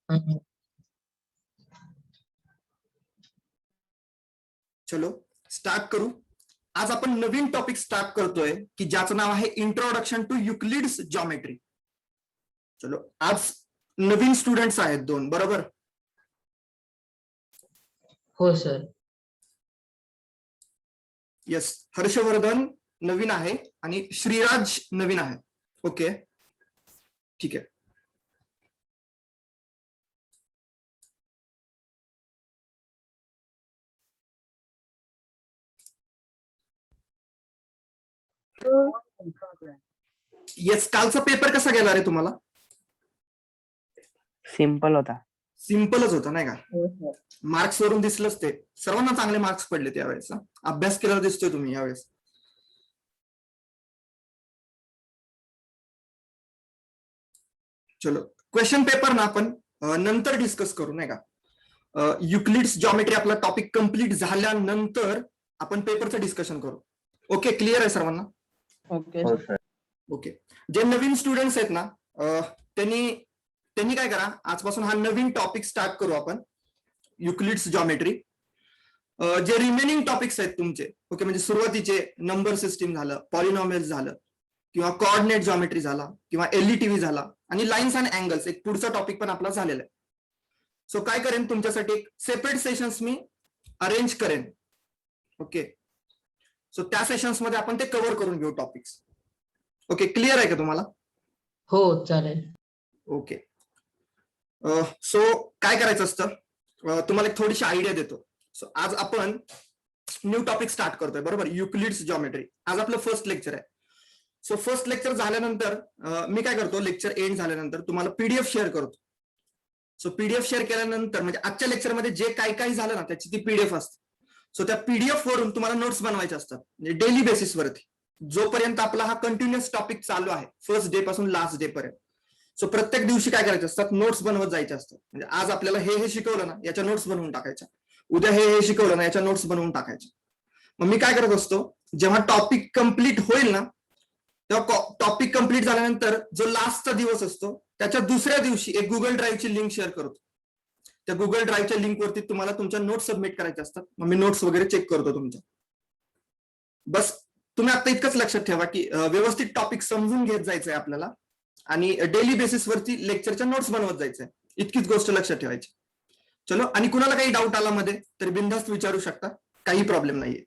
हम्म. चलो स्टार्ट करू. आज आपण नवीन टॉपिक स्टार्ट करतोय की ज्याचं नाव आहे इंट्रोडक्शन टू युक्लिड्स जॉमेट्री. चलो आज नवीन स्टुडंट्स आहेत 2, बरोबर? हो सर. येस, हर्षवर्धन नवीन आहे आणि श्रीराज नवीन आहे. ओके, ठीक आहे. येस, कालचा पेपर कसा गेला रे तुम्हाला? सिंपल होता. सिंपलच होता नाही का? मार्क्स वरून दिसलंच ते. सर्वांना चांगले मार्क्स पडले त्यावेळेस. अभ्यास केलेला दिसतोय तुम्ही यावेळेस. चलो क्वेश्चन पेपर ना आपण नंतर डिस्कस करू नाही का? युक्लिड्स जॉमेट्री आपला टॉपिक कंप्लीट झाल्यानंतर आपण पेपरचं डिस्कशन करू. ओके, क्लिअर आहे सर्वांना? ओके. जे नवीन स्टुडंट्स आहेत ना त्यांनी काय करा, आजपासून हा नवीन टॉपिक स्टार्ट करू आपण युक्लिड्स जॉमेट्री. जे रिमेनिंग टॉपिक्स आहेत तुमचे, ओके, म्हणजे सुरुवातीचे नंबर सिस्टीम झालं, पॉलिनॉमियल्स झालं, किंवा कोऑर्डिनेट जॉमेट्री झाला, किंवा एलईटीव्ही झाला, आणि लाईन्स अँड अँगल्स एक पुढचा टॉपिक पण आपला झालेला आहे. सो काय करेन, तुमच्यासाठी एक सेपरेट सेशन्स मी अरेंज करेन. ओके, सो त्या सेशन्स मध्ये आपण ते कव्हर करून घेऊ टॉपिक्स. ओके, क्लिअर आहे का तुम्हाला? हो चालेल. ओके. सो काय करायचं असतं, तुम्हाला एक थोडीशी आयडिया देतो. सो आज आपण न्यू टॉपिक स्टार्ट करतोय, बरोबर? युक्लिड्स जॉमेट्री. आज आपलं फर्स्ट लेक्चर आहे. सो फर्स्ट लेक्चर झाल्यानंतर मी काय करतो, लेक्चर एंड झाल्यानंतर तुम्हाला पीडीएफ शेअर करतो. सो पीडीएफ शेअर केल्यानंतर म्हणजे आजच्या लेक्चरमध्ये जे काही झालं ना त्याची ती पीडीएफ असते. सो त्या पीडीएफ वरून तुम्हाला नोट्स बनवायचे असतात, म्हणजे डेली बेसिसवरती, जोपर्यंत आपला हा कंटिन्युअस टॉपिक चालू आहे, फर्स्ट डे पासून लास्ट डे पर्यंत. सो प्रत्येक दिवशी काय करायचे असतात, नोट्स बनवत जायचे असतात. म्हणजे आज आपल्याला हे शिकवलं ना याच्या नोट्स बनवून टाकायच्या, उद्या हे शिकवलं ना याच्या नोट्स बनवून टाकायच्या. मग मी काय करत असतो, जेव्हा टॉपिक कम्प्लीट होईल ना तेव्हा टॉपिक कम्प्लीट झाल्यानंतर जो लास्टचा दिवस असतो त्याच्या दुसऱ्या दिवशी एक गुगल ड्राईव्हची लिंक शेअर करतो. त्या गुगल ड्राईव्हच्या लिंकवरती तुम्हाला तुमच्या नोट्स सबमिट करायचे असतात. मग मी नोट्स वगैरे चेक करतो तुमच्या. बस तुम्ही आता इतकंच लक्षात ठेवा की व्यवस्थित टॉपिक समजून घेत जायचंय आपल्याला आणि डेली बेसिसवरती लेक्चरच्या नोट्स बनवत जायचंय. इतकीच गोष्ट लक्षात ठेवायची. चलो, आणि कुणाला काही डाऊट आला मध्ये तर बिनधास्त विचारू शकता, काही प्रॉब्लेम नाहीये.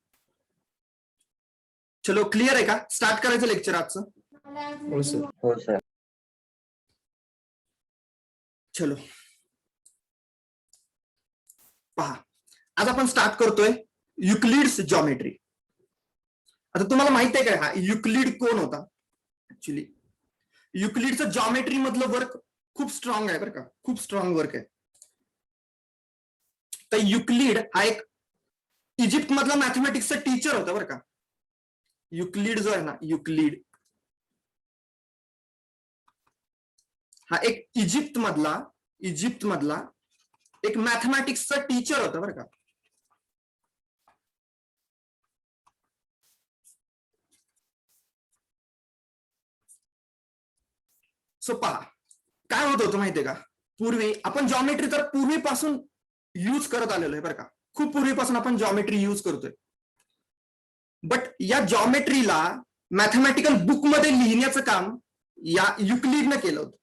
चलो, क्लिअर आहे का? स्टार्ट करायचं लेक्चर आजचं? हो सर. चलो पहा, आज आपण स्टार्ट करतोय युक्लिड्स जॉमेट्री. आता तुम्हाला माहित आहे काय हा युक्लिड कोण होता? ऍक्च्युली युक्लिडचं जॉमेट्री मधलं वर्क खूप स्ट्रॉंग आहे बरं का, खूप स्ट्रॉंग वर्क आहे. तर युक्लिड हा एक इजिप्त मधला मॅथमॅटिक्सचा टीचर होता बरं का. युक्लिड जो आहे ना, युक्लिड हा एक इजिप्त मधला एक मॅथमॅटिक्सचा टीचर होता बरं का. सो पहा काय होत होतं माहितीये का, पूर्वी आपण जॉमेट्री तर पूर्वीपासून यूज करत आलेलो आहे बरं का, खूप पूर्वीपासून आपण जॉमेट्री यूज करतोय. बट या जॉमेट्रीला मॅथमॅटिकल बुक मध्ये लिहिण्याचं काम या युक्लिडनं केलं होतं.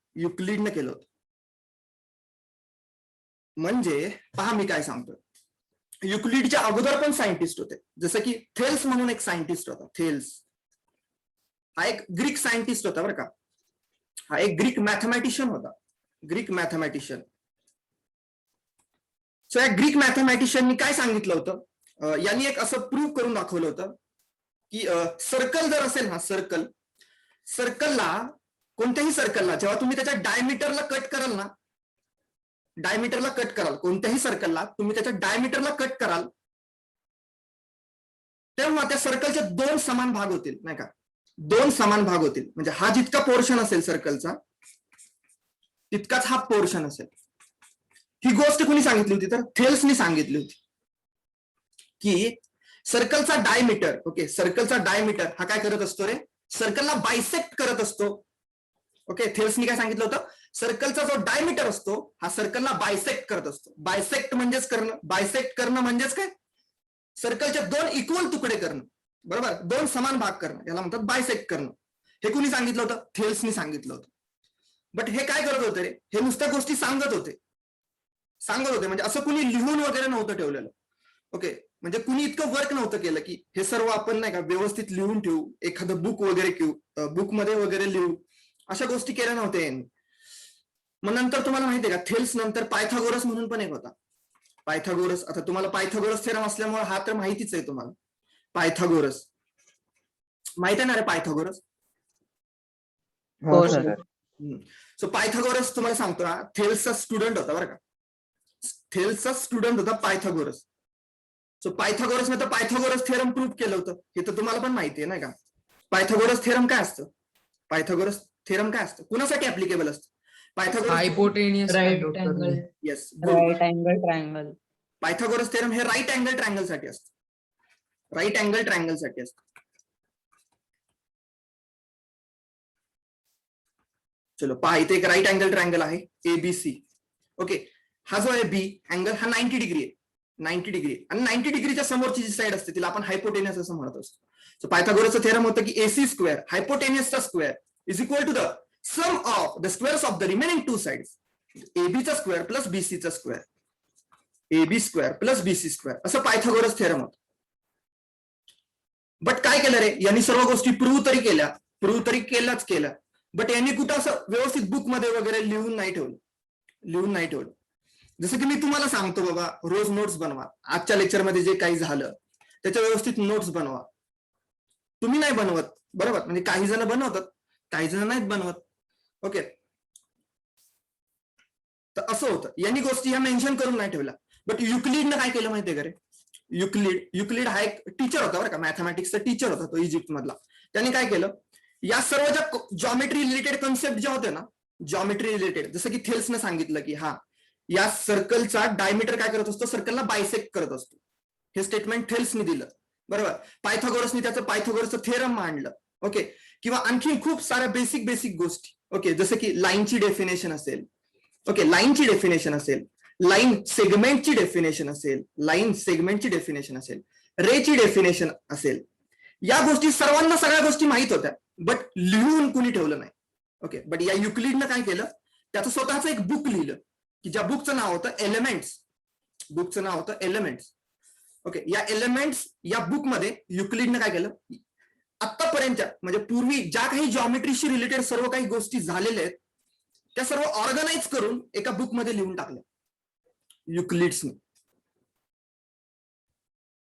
म्हणजे पहा मी काय सांगतोय, युक्लिडच्या अगोदर पण सायंटिस्ट होते, जसं की थेल्स म्हणून एक सायंटिस्ट होता. थेल्स हा एक ग्रीक सायंटिस्ट होता बरं का. हा एक ग्रीक मॅथमॅटिशियन होता, ग्रीक मॅथमॅटिशियन. सो या ग्रीक मॅथमॅटिशियननी काय सांगितलं होतं, यांनी एक असं प्रूव्ह करून दाखवलं होतं की सर्कल जर असेल ना, सर्कलला कोणत्याही सर्कलला जेव्हा तुम्ही त्याच्या डायमीटरला कट कराल, कोणत्याही सर्कलला तुम्ही त्याच्या डायमीटरला कट कराल, तेव्हा त्या सर्कलचे 2 समान भाग होतील नाही का, 2 समान भाग होतील. म्हणजे हा जितका पोर्शन असेल सर्कलचा तितकाच हा पोर्शन असेल. ही गोष्ट कोणी सांगितली होती तर थेल्सनी सांगितली होती की सर्कलचा डायमीटर, ओके, सर्कलचा डायमीटर हा काय करत असतो रे, सर्कलला बायसेक्ट करत असतो. ओके, थेल्सनी काय सांगितलं होतं, सर्कलचा जो डायमीटर असतो हा सर्कलला बायसेक्ट करत असतो. बायसेक्ट म्हणजेच करणं, बायसेक्ट करणं म्हणजेच काय, सर्कलचे 2 इक्वल तुकडे करणं, बरोबर, 2 समान भाग करणं, याला म्हणतात बायसेक्ट करणं. हे कुणी सांगितलं होतं, थेल्सनी सांगितलं होतं. बट हे काय करत होते रे, हे नुसत्या गोष्टी सांगत होते म्हणजे असं कुणी लिहून वगैरे नव्हतं ठेवलेलं. ओके, म्हणजे कुणी इतकं वर्क नव्हतं केलं की हे सर्व आपण नाही का व्यवस्थित लिहून ठेवू, एखादं बुक वगैरे बुक मध्ये वगैरे लिहू, अशा गोष्टी केल्या नव्हत्या यांनी. मग नंतर तुम्हाला माहितीये का, थेल्स नंतर पायथागोरस म्हणून पण एक होता. पायथागोरस, आता तुम्हाला पायथागोरस थेरम असल्यामुळे हा तर माहितीच आहे तुम्हाला. पायथागोरस माहित आहे ना रे, पायथागोरस. हो सर. सो पायथागोरस तुम्हाला सांगतो ना, थेल्सचा स्टुडंट होता बरं का, थेल्सचा स्टुडंट होता पायथागोरस. सो पायथागोरस मध्ये पायथागोरस थेरम प्रूव्ह केलं होतं, हे तर तुम्हाला पण माहिती आहे नाही का. पायथागोरस थेरम काय असतं, पायथागोरस थेरम काय असतं, कुणासाठी ऍप्लिकेबल असतं Pythagoras? Hypotenuse right angle. Yes, right angle triangle. Pythagoras theorem हे राईट अँगल ट्रायंगल साठी असतं, राईट अँगल ट्रायंगल साठी असतं. चलो पहा, इथे एक राईट अँगल ट्रायंगल आहे एबीसी. ओके, हा जो आहे बी अँगल हा 90 डिग्री आहे, 90 डिग्री, आणि 90 डिग्रीच्या समोरची जी साईड असते तिला आपण हायपोटेनियस असं म्हणत असतो. सो पायथागोरसचं थेरम होतं की एसी स्क्वेअर हायपोटेनियसचा square is equal to the sum of the squares of the remaining 2 sides, एबीचा स्क्वेअर प्लस बीसीचा square, AB square plus BC square, असं पायथागोरस थेरम होतं. बट काय केलं रे, यांनी सर्व गोष्टी प्रूव्ह तरी केल्याच केल्या, बट यांनी कुठं असं व्यवस्थित बुक मध्ये वगैरे लिहून नाही ठेवलं. जसं की मी तुम्हाला सांगतो बाबा, रोज नोट्स बनवा, आजच्या लेक्चरमध्ये जे काही झालं त्याच्या व्यवस्थित नोट्स बनवा. तुम्ही नाही बनवत, बरोबर, म्हणजे काही जण बनवतात, काही जण नाहीत बनवत. ओके, तर असं होतं, यांनी गोष्टी ह्या मेन्शन करून नाही ठेवल्या. बट युक्लिडनं काय केलं माहितीये का रे, युक्लिड हा एक टीचर होता बरं का, मॅथमॅटिक्सचा टीचर होता तो इजिप्त मधला. त्यांनी काय केलं, या सर्व ज्या जॉमेट्री रिलेटेड कन्सेप्ट ज्या होत्या ना, जॉमेट्री रिलेटेड, जसं की थेल्सनं सांगितलं की हा या सर्कलचा डायमीटर काय करत असतो, सर्कलला बायसेक्ट करत असतो, हे स्टेटमेंट थेल्सनी दिलं, बरोबर. पायथागोरसनी त्याचं पायथागोरसचं थेरम मांडलं. ओके, किंवा आणखी खूप साऱ्या बेसिक गोष्टी. ओके, जसं की लाईनची डेफिनेशन असेल, ओके, लाईनची डेफिनेशन असेल, लाईन सेगमेंटची डेफिनेशन असेल, रेची डेफिनेशन असेल, या गोष्टी सर्वांना सगळ्या गोष्टी माहित होत्या, बट लिहून कुणी ठेवलं नाही. ओके, बट या युक्लिडनं काय केलं, त्याचं स्वतःचं एक बुक लिहिलं की ज्या बुकचं नाव होतं एलिमेंट्स. ओके, या एलिमेंट्स या बुकमध्ये युक्लिडनं काय केलं, आतापर्यंत म्हणजे पूर्वी ज्या काही जॉमेट्रीशी रिलेटेड सर्व काही गोष्टी झालेल्या आहेत त्या सर्व ऑर्गनाइज करून एका बुकमध्ये लिहून टाकल्या युक्लिड्सने.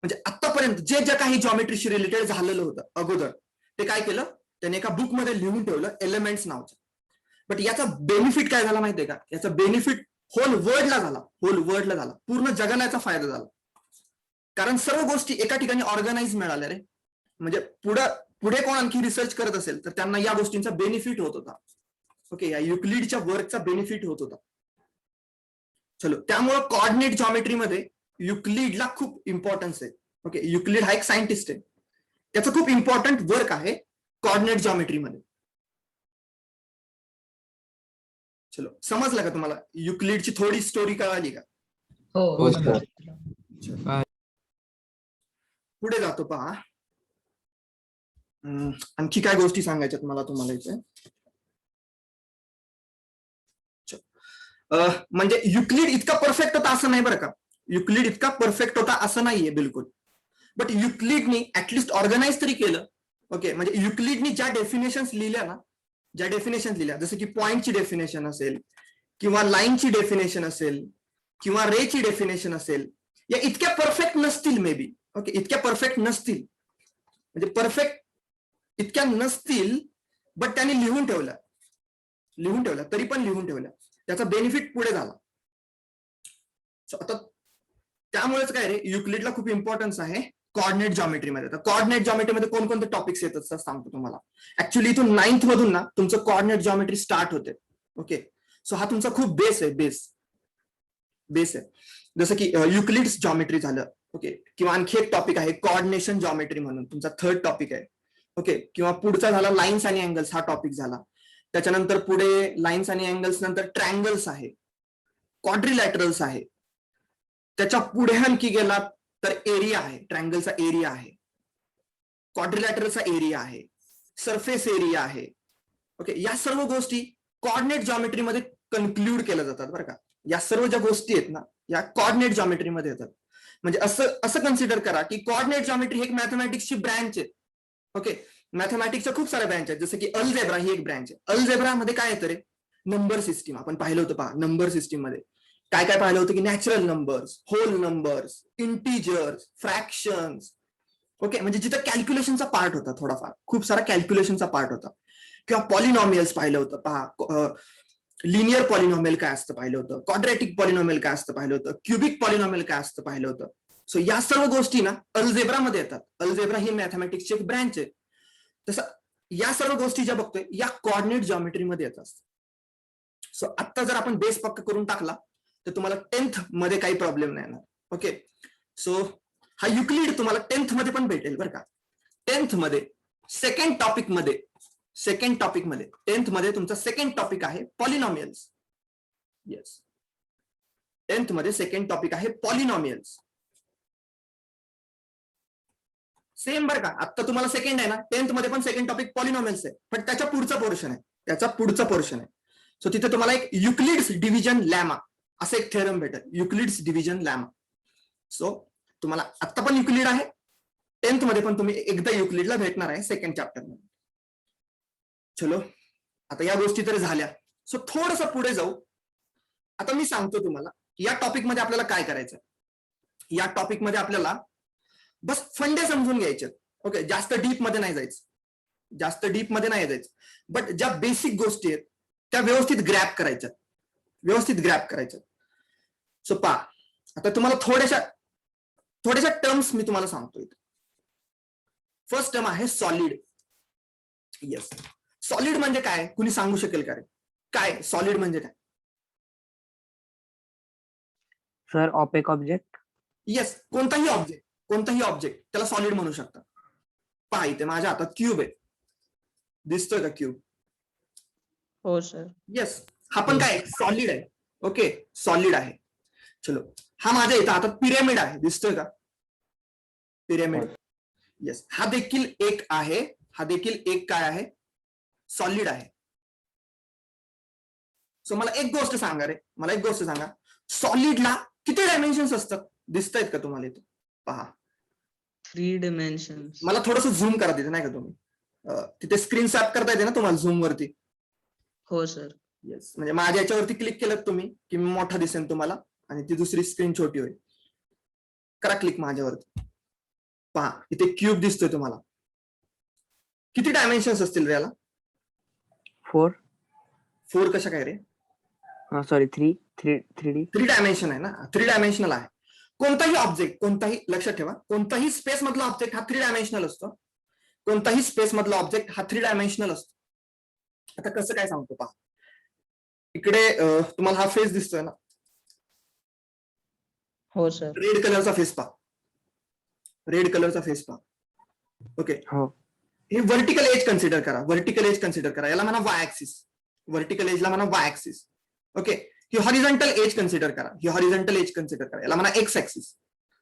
म्हणजे आतापर्यंत जे ज्या काही जॉमेट्रीशी रिलेटेड झालेलं होतं अगोदर, ते काय केलं, त्याने एका बुकमध्ये लिहून ठेवलं एलिमेंट्स नावचं. बट याचा बेनिफिट काय झाला माहितीये का, याचा बेनिफिट होल वर्ल्डला झाला, पूर्ण जगाला याचा फायदा झाला. कारण सर्व गोष्टी एका ठिकाणी ऑर्गनाइज मिळाल्या रे, म्हणजे पुढे कोण आणखी रिसर्च करत असेल तर त्यांना या गोष्टींचा बेनिफिट होत होता. ओके, या युक्लिडच्या वर्कचा बेनिफिट होत होता. चलो, त्यामुळं कॉर्डिनेट जॉमेट्रीमध्ये युक्लिडला खूप इम्पॉर्टन्स आहे. ओके, युक्लिड हा एक सायंटिस्ट आहे, त्याचं खूप इम्पॉर्टंट वर्क आहे कॉर्डिनेट जॉमेट्रीमध्ये. चलो, समजलं का तुम्हाला, युक्लिडची थोडी स्टोरी कळाली का? हो सर. पुढे जातो पहा, आणखी काय गोष्टी सांगायच्यात मला तुम्हाला इथे. म्हणजे युक्लिड इतका परफेक्ट होता असं नाही बरं का, युक्लिड इतका परफेक्ट होता असं नाहीये बिलकुल, बट युक्लिडनी ऍटलिस्ट ऑर्गनाइज तरी केलं. ओके, म्हणजे युक्लिडनी ज्या डेफिनेशन्स लिहिल्या, जसं की पॉइंटची डेफिनेशन असेल, किंवा लाईनची डेफिनेशन असेल, किंवा रेची डेफिनेशन असेल, या इतक्या परफेक्ट नसतील मे बी. ओके, इतक्या परफेक्ट नसतील, म्हणजे परफेक्ट इतक्या नसतील, बट त्यांनी लिहून ठेवल्या, तरी पण लिहून ठेवल्या, त्याचा बेनिफिट पुढे झाला. आता त्यामुळेच काय रे, युक्लिडला खूप इम्पॉर्टन्स आहे कॉर्डिनेट जॉमेट्रीमध्ये. तर कॉर्डिनेट जॉमेट्रीमध्ये कोणकोणते टॉपिक्स येतात सांगतो तुम्हाला. ऍक्च्युली इथून 9th मधून ना तुमचं कॉर्डिनेट जॉमेट्री स्टार्ट होते. ओके, सो हा तुमचा खूप बेस आहे. जसं की युक्लिड्स जॉमेट्री झालं. ओके, किंवा आणखी एक टॉपिक आहे कोऑर्डिनेशन जॉमेट्री म्हणून, तुमचा 3rd टॉपिक आहे. ओके, किंवा पुढचा झाला लाईन्स आणि अँगल्स, हा टॉपिक झाला. त्याच्यानंतर पुढे लाईन्स आणि अँगल्स नंतर ट्रँगल्स आहे, क्वाड्रिलॅटरल्स आहे. त्याच्या पुढे आणखी गेलात तर एरिया आहे, ट्रँगलचा एरिया आहे, क्वाड्रिलॅटरलचा एरिया आहे, सरफेस एरिया आहे. ओके, या सर्व गोष्टी कॉर्डिनेट जॉमेट्रीमध्ये कन्क्लूड केल्या जातात बरं का. या सर्व ज्या गोष्टी आहेत ना, या कॉर्डिनेट जॉमेट्रीमध्ये येतात. म्हणजे असं कन्सिडर करा की कॉर्डिनेट जॉमेट्री ही एक मॅथमॅटिक्सची ब्रँच आहे. ओके, मॅथमॅटिक्सच्या खूप साऱ्या ब्रँच आहेत, जसं की अल्जेब्रा ही एक ब्रँच आहे. अल्जेब्रामध्ये काय येतं रे, नंबर सिस्टीम. आपण पाहिलं होतं पहा, नंबर सिस्टीम मध्ये काय काय पाहिलं होतं की natural numbers, whole numbers, integers, fractions. Okay, म्हणजे जिथं कॅल्क्युलेशनचा पार्ट होता, थोडाफार खूप सारा कॅल्क्युलेशनचा पार्ट होता. किंवा पॉलिनॉमियल्स पाहिलं होतं पहा, लिनियर पॉलिनॉमियल काय असतं पाहिलं होतं, क्वाड्रॅटिक पॉलिनॉमियल काय असतं पाहिलं होतं, क्युबिक पॉलिनॉमियल काय असतं पाहिलं होतं. सो या सर्व गोष्टी ना अल्जेब्रामध्ये येतात. अल्जेब्रा ही मॅथमॅटिक्सची एक ब्रँच आहे. तसं या सर्व गोष्टी ज्या बघतोय या कॉर्डिनेट जॉमेट्रीमध्ये येतात. सो आता जर आपण बेस पक्का करून टाकला तर तुम्हाला 10th मध्ये काही प्रॉब्लेम नाही येणार. ओके, सो हा युक्लिड तुम्हाला 10th मध्ये पण भेटेल बरं का. 10th मध्ये सेकंड टॉपिक मध्ये 10th मध्ये तुमचा सेकंड टॉपिक आहे पॉलिनॉमियल्स. येस, 10th मध्ये सेकंड टॉपिक आहे पॉलिनॉमियल्स. सेम बरं का, आता तुम्हाला सेकंड आहे ना, 10th मध्ये पण सेकंड टॉपिक पॉलिनॉमियल्स आहे, पण त्याच्या पुढचा पोर्शन आहे. सो तिथे तुम्हाला एक युक्लिड्स डिव्हिजन लॅमा असं एक थेरम भेटेल, युक्लिड्स डिव्हिजन लॅमा. सो तुम्हाला आता पण युक्लिड आहे, 10th मध्ये पण तुम्ही एकदा युक्लिडला भेटणार आहे सेकंड चॅप्टर मध्ये. चलो, आता या गोष्टी तर झाल्या. सो थोडस पुढे जाऊ. आता मी सांगतो तुम्हाला या टॉपिक मध्ये आपल्याला काय करायचं. या टॉपिक मध्ये आपल्याला बस फंडे समजून घ्यायचे. ओके, जास्त डीप मध्ये नाही जायचं, बट ज्या बेसिक गोष्टी आहेत त्या व्यवस्थित ग्रॅप करायच्यात. सो पहा, आता तुम्हाला थोड्याशा टर्म्स मी तुम्हाला सांगतो. फर्स्ट टर्म आहे सॉलिड. येस, सॉलिड म्हणजे काय, कुणी सांगू शकेल का रे, काय सॉलिड म्हणजे काय? Sir, opaque object. येस, कोणताही ऑब्जेक्ट त्याला सॉलिड म्हणू शकता. पहा, इथे माझ्या हातात क्यूब आहे, दिसतोय का क्यूब? हो सर. येस, हा पण काय सॉलिड आहे. ओके, सॉलिड आहे. चलो, हा माझ्या इथं हातात पिरॅमिड आहे, दिसतोय का पिरॅमिड? येस, हा देखील एक काय आहे, सॉलिड आहे. सो मला एक गोष्ट सांगा, सॉलिडला किती डायमेन्शन्स असतात, दिसतायत का तुम्हाला इथे? पहा, 3 dimensions. मला थोडस झूम करा तिथे, नाही का तुम्ही तिथे स्क्रीन स्वॅप करता येते ना तुम्हाला झूम वरती? हो सर. येस, म्हणजे माझ्या याच्यावरती क्लिक केलं तुम्ही की मोठा दिसेल तुम्हाला आणि ती दुसरी स्क्रीन छोटी होईल. करा क्लिक माझ्यावरती. पहा, इथे क्यूब दिसतोय तुम्हाला. किती डायमेन्शन्स असतील रे याला? 4 कशा काय रे? Sorry, 3D. 3 डायमेन्शन आहे ना, 3 डायमेन्शनल आहे. कोणताही ऑब्जेक्ट, लक्षात ठेवा, कोणताही स्पेस मधला ऑब्जेक्ट हा 3 डायमेन्शनल असतो. आता कसं काय सांगतो पहा, इकडे तुम्हाला हा फेस दिसतोय ना, हो सर. रेड कलरचा फेस पहा. ओके, हो. हे व्हर्टिकल एज कन्सिडर करा, याला म्हणा वाय ऍक्सिस. व्हर्टिकल एजला म्हणा वाय ऍक्सिस. ओके, ही हॉरिझॉन्टल एज कन्सिडर करा, याला म्हणा एक्स ऍक्सिस.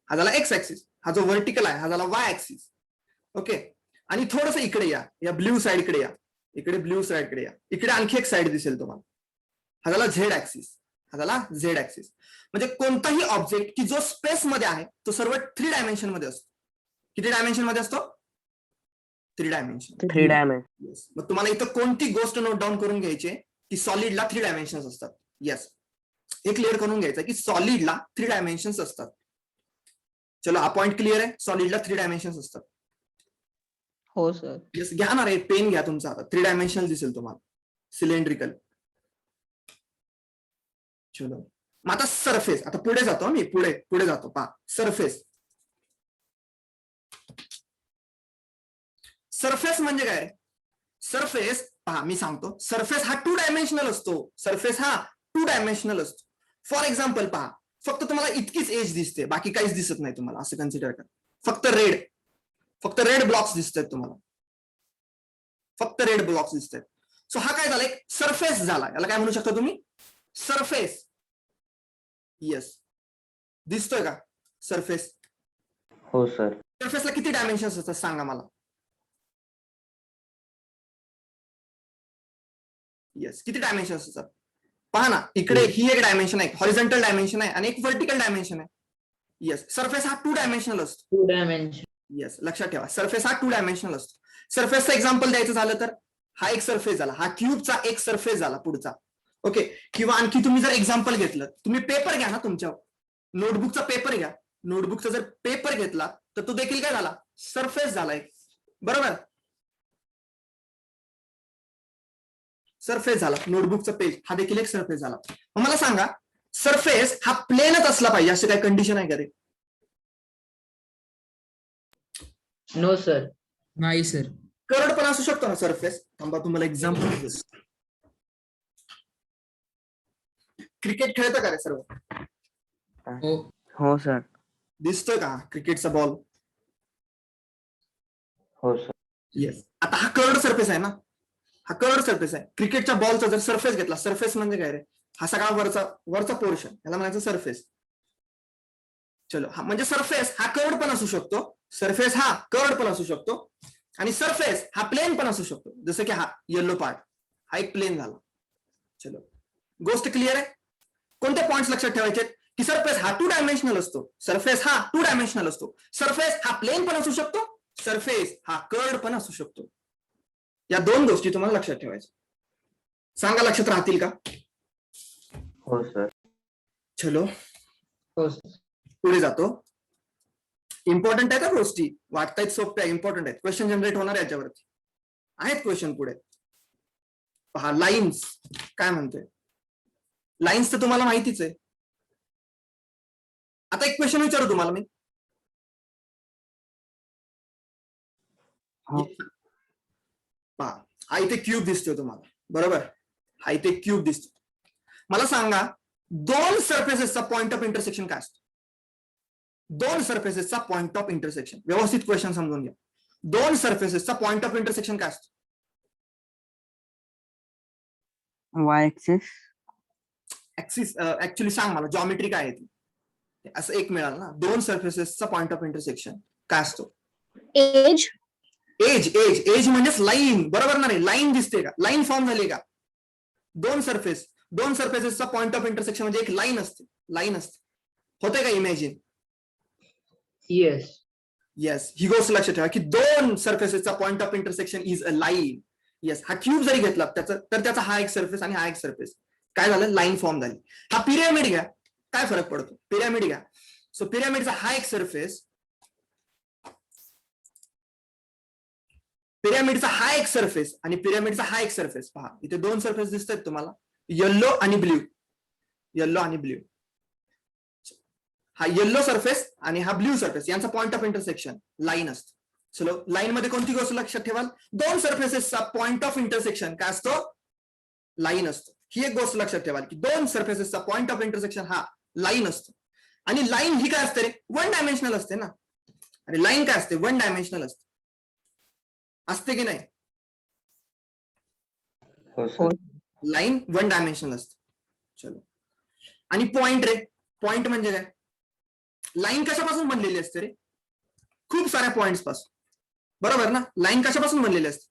हा झाला एक्स ऍक्सिस, हा जो व्हर्टिकल आहे हा झाला वाय ऍक्सिस. ओके, आणि थोडस इकडे या ब्ल्यू साइडकडे या, इकडे आणखी एक साइड दिसेल तुम्हाला, हा झाला झेड ऍक्सिस. म्हणजे कोणताही ऑब्जेक्ट की जो स्पेस मध्ये आहे तो सर्व 3 डायमेन्शन मध्ये असतो. किती डायमेन्शन मध्ये असतो? 3 डायमेन्शन. 3 dimensions. येस, मग तुम्हाला इथं कोणती गोष्ट नोट डाऊन करून घ्यायची की सॉलिडला 3 डायमेन्शन्स असतात. येस, हे क्लिअर करून घ्यायचं की सॉलिडला 3 डायमेन्शन्स असतात. चलो, हा पॉइंट क्लिअर आहे, सॉलिडला 3 डायमेन्शन्स असतात. हो सर. येस, घ्या ना रे, पेन घ्या तुमचा, 3 डायमेन्शनल दिसेल तुम्हाला, सिलेंड्रिकल. चलो, मग आता सरफेस, आता पुढे जातो मी, पुढे जातो. पहा, सरफेस म्हणजे काय? सरफेस पहा, मी सांगतो, सरफेस हा 2 डायमेन्शनल असतो. फॉर एक्झाम्पल पहा, फक्त तुम्हाला इतकीच एज दिसते, बाकी काहीच दिसत नाही तुम्हाला, असं कन्सिडर करा. फक्त रेड ब्लॉक्स दिसतात तुम्हाला, सो हा काय झाला, एक सरफेस झाला. याला काय म्हणू शकता तुम्ही, सरफेस. येस, दिसतोय का सरफेस? हो सर. सरफेसला किती डायमेन्शन्स असतात सांगा मला. येस, किती डायमेन्शन्स असतात पहा ना. इकडे ही एक डायमेन्शन आहे, हॉरिझॉन्टल डायमेन्शन आहे आणि एक व्हर्टिकल डायमेन्शन आहे. येस, सरफेस हा 2 डायमेन्शनल असतो. 2 डायमेन्शन. येस, लक्षात ठेवा, सरफेस हा 2 डायमेन्शनल असतो. सरफेसचं एक्झाम्पल द्यायचं झालं तर हा एक सरफेस झाला, हा क्यूबचा एक सरफेस झाला पुढचा. ओके, किंवा आणखी तुम्ही जर एक्झाम्पल घेतलं, तुम्ही पेपर घ्या ना, तुमच्या नोटबुकचा पेपर घ्या. नोटबुकचा जर पेपर घेतला तर तो देखील काय झाला, सरफेस झाला एक. बरोबर, सरफेस झाला. नोटबुकचा पेज हा देखील एक सरफेस झाला. मग मला सांगा, सरफेस हा प्लेनच असला पाहिजे असे काय कंडिशन आहे का रे? No sir. नाही सर. कर्ड पण असू शकतो ना सरफेस. थांबा, तुम्हाला एक्झाम्पल देतो. क्रिकेट खेळतं का रे सर्व? हो. हो सर. दिसतोय का क्रिकेटचा बॉल? हो सर. येस. आता हा कर्ड सरफेस आहे ना, हा कर्ड सरफेस आहे. क्रिकेटच्या बॉलचा जर सरफेस घेतला, सरफेस म्हणजे काय रे, हा सगळा वरचा पोर्शन, याला म्हणायचं सरफेस. चलो, हा म्हणजे सरफेस हा कर्ड पण असू शकतो, सरफेस हा कर्ड पण असू शकतो, आणि सरफेस हा प्लेन पण असू शकतो. जसं की हा येलो पार्ट, हा एक प्लेन झाला. चलो, गोष्ट क्लिअर आहे? कोणते पॉइंट्स लक्षात ठेवायचे की सरफेस हा 2 डायमेन्शनल असतो, सरफेस हा 2 डायमेन्शनल असतो, सरफेस हा प्लेन पण असू शकतो, सरफेस हा कर्ड पण असू शकतो. या 2 गोष्टी तुम्हाला लक्षात ठेवायच्या. सांगा, लक्षात राहतील का? हो सर. चलो, हो सर. पुढे जातो. इम्पॉर्टंट आहे का गोष्टी? वाटतायत सोप्या, इम्पॉर्टंट आहेत. क्वेश्चन जनरेट होणार याच्यावरती आहेत क्वेश्चन. पुढे पहा, लाईन्स काय म्हणतोय. लाईन्स तर तुम्हाला माहितीच आहे. आता एक क्वेश्चन विचारू तुम्हाला मी. हो. पहा, हा इथे क्यूब दिसतोय तुम्हाला, बरोबर? हा इथे क्यूब दिसतो. मला सांगा, 2 सरफेसेसचा पॉइंट ऑफ इंटरसेक्शन काय असतो? 2 सरफेसेसचा पॉइंट ऑफ इंटरसेक्शन. व्यवस्थित क्वेश्चन समजून घ्या. 2 सरफेसेसचा पॉइंट ऑफ इंटरसेक्शन काय असतो? Y axis. ऍक्सिस ऍक्च्युली सांग मला, जॉमेट्री काय आहे ती? असं एक मिळालं ना. 2 सरफेसेसचा पॉइंट ऑफ इंटरसेक्शन काय असतो? एज. एज. एज एज म्हणजेच लाईन, बरोबर ना रे? लाईन दिसते का? लाईन फॉर्म झाली का? 2 सरफेसेसचा पॉइंट ऑफ इंटरसेक्शन म्हणजे एक लाईन असते, लाईन असते. होते का इमॅजिन? येस. येस, ही गोष्ट लक्षात ठेवा की 2 सरफेसेसचा point of intersection is a line. Yes, हा क्यूब जरी घेतला त्याचा हा एक सरफेस आणि हा एक सरफेस काय झालं, लाईन फॉर्म झाली. हा पिरॅमिड घ्या, काय फरक पडतो? पिरॅमिड घ्या. सो पिरॅमिडचा हा एक सरफेस, पिरॅमिडचा हा एक सरफेस आणि पिरॅमिडचा हा एक सरफेस. पहा, इथे 2 सरफेस दिसत आहेत तुम्हाला, येल्लो आणि ब्ल्यू. येल्लो आणि ब्ल्यू. हा येल्लो सरफेस आणि हा ब्ल्यू सरफेस यांचा पॉइंट ऑफ इंटरसेक्शन लाईन असतो. चलो, लाईन मध्ये कोणती गोष्ट लक्षात ठेवाल? 2 सरफेसेसचा पॉइंट ऑफ इंटरसेक्शन काय असतो? लाईन असतो. ही एक गोष्ट लक्षात ठेवाल की 2 सरफेसेसचा पॉइंट ऑफ इंटरसेक्शन हा लाईन असतो. आणि लाईन ही काय असते रे? 1 डायमेन्शनल असते ना. आणि लाईन काय असते? 1 डायमेन्शनल असते. असते की नाही? हो. लाईन 1 डायमेन्शनल असते. चलो, आणि पॉइंट रे, पॉइंट म्हणजे काय? लाईन कशापासून बनलेली असते रे? खूप साऱ्या पॉइंट्स पासून, बरोबर ना? लाईन कशापासून बनलेली असते?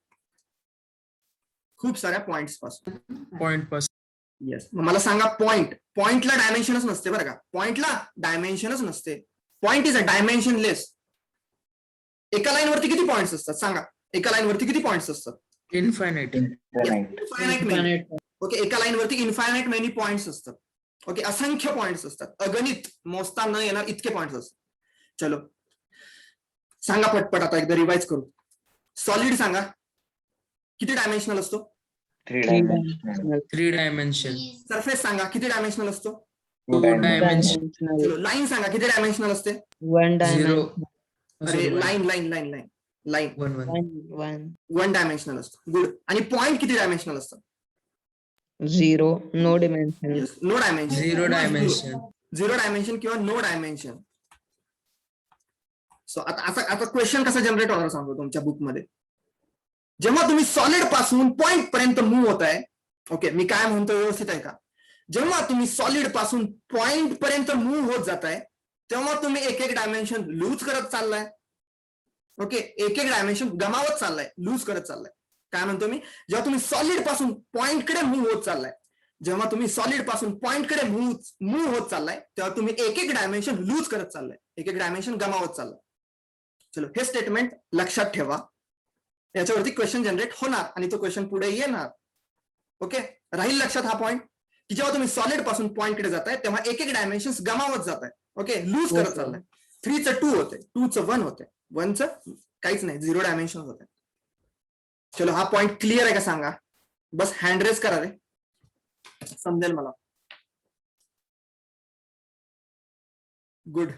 खूप साऱ्या पॉइंट्स पासून. पॉइंट पासून. येस, मला सांगा, पॉइंटला डायमेन्शनच नसते बरं का? पॉइंटला डायमेन्शनच नसते. Point is a dimensionless. एका लाईन वरती किती पॉइंट्स असतात सांगा? एका लाईन वरती किती पॉइंट्स असतात? इन्फायनाइट. Infinite many. ओके, एका लाईन वरती इन्फायनाइट मेनी पॉइंट्स असतात. ओके, असंख्य पॉइंट्स असतात, अगणित, मोजता न येणार इतके पॉइंट्स असतात. चलो, सांगा पटपट, आता एकदा रिवाइज करू. सॉलिड सांगा, किती डायमेन्शनल असतो? 3 डायमेन्शन. सरफेस सांगा, किती डायमेन्शनल असतो? 2 डायमेन्शन. लाईन सांगा, किती डायमेन्शनल असते? 1 0. अरे, लाईन 1 डायमेन्शनल असतो. गुड. आणि पॉइंट किती डायमेन्शनल असतं? 0. No dimension. No dimension. 0 dimension. 0 dimension किंवा नो डायमेन्शन. सो आता क्वेश्चन कसा जनरेट होणार सांगतो तुमच्या बुकमध्ये. जेव्हा तुम्ही सॉलिड पासून पॉइंट पर्यंत मूव्ह होत आहे, ओके, मी काय म्हणतो व्यवस्थित आहे का? जेव्हा तुम्ही सॉलिड पासून पॉइंट पर्यंत मूव्ह होत जाताय, तेव्हा तुम्ही एक एक डायमेन्शन लूज करत चाललाय. ओके, एक एक डायमेन्शन गमावत चाललाय, लूज करत चाललाय. काय म्हणतो मी? जेव्हा तुम्ही सॉलिड पासून पॉइंटकडे मूव्ह होत चाललाय, जेव्हा तुम्ही सॉलिड पासून पॉइंटकडे मूव्ह होत चाललाय, तेव्हा तुम्ही एक एक डायमेन्शन लूज करत चाललाय, एक एक डायमेन्शन गमावत चाललाय. चलो, हे स्टेटमेंट लक्षात ठेवा. याच्यावरती क्वेश्चन जनरेट होणार आणि तो क्वेश्चन पुढे येणार. ओके, राहील लक्षात हा पॉइंट, की जेव्हा तुम्ही सॉलिड पासून पॉइंटकडे जाताय तेव्हा एक एक डायमेन्शन गमावत जात आहे. ओके, लूज करत चाललाय. 3चं 2 होते, 2चं 1 होते, 1चं काहीच नाही, 0 डायमेन्शन होते. चलो, हा पॉइंट क्लिअर आहे का सांगा? बस हँड रेस करा रे, समजेल मला. गुड.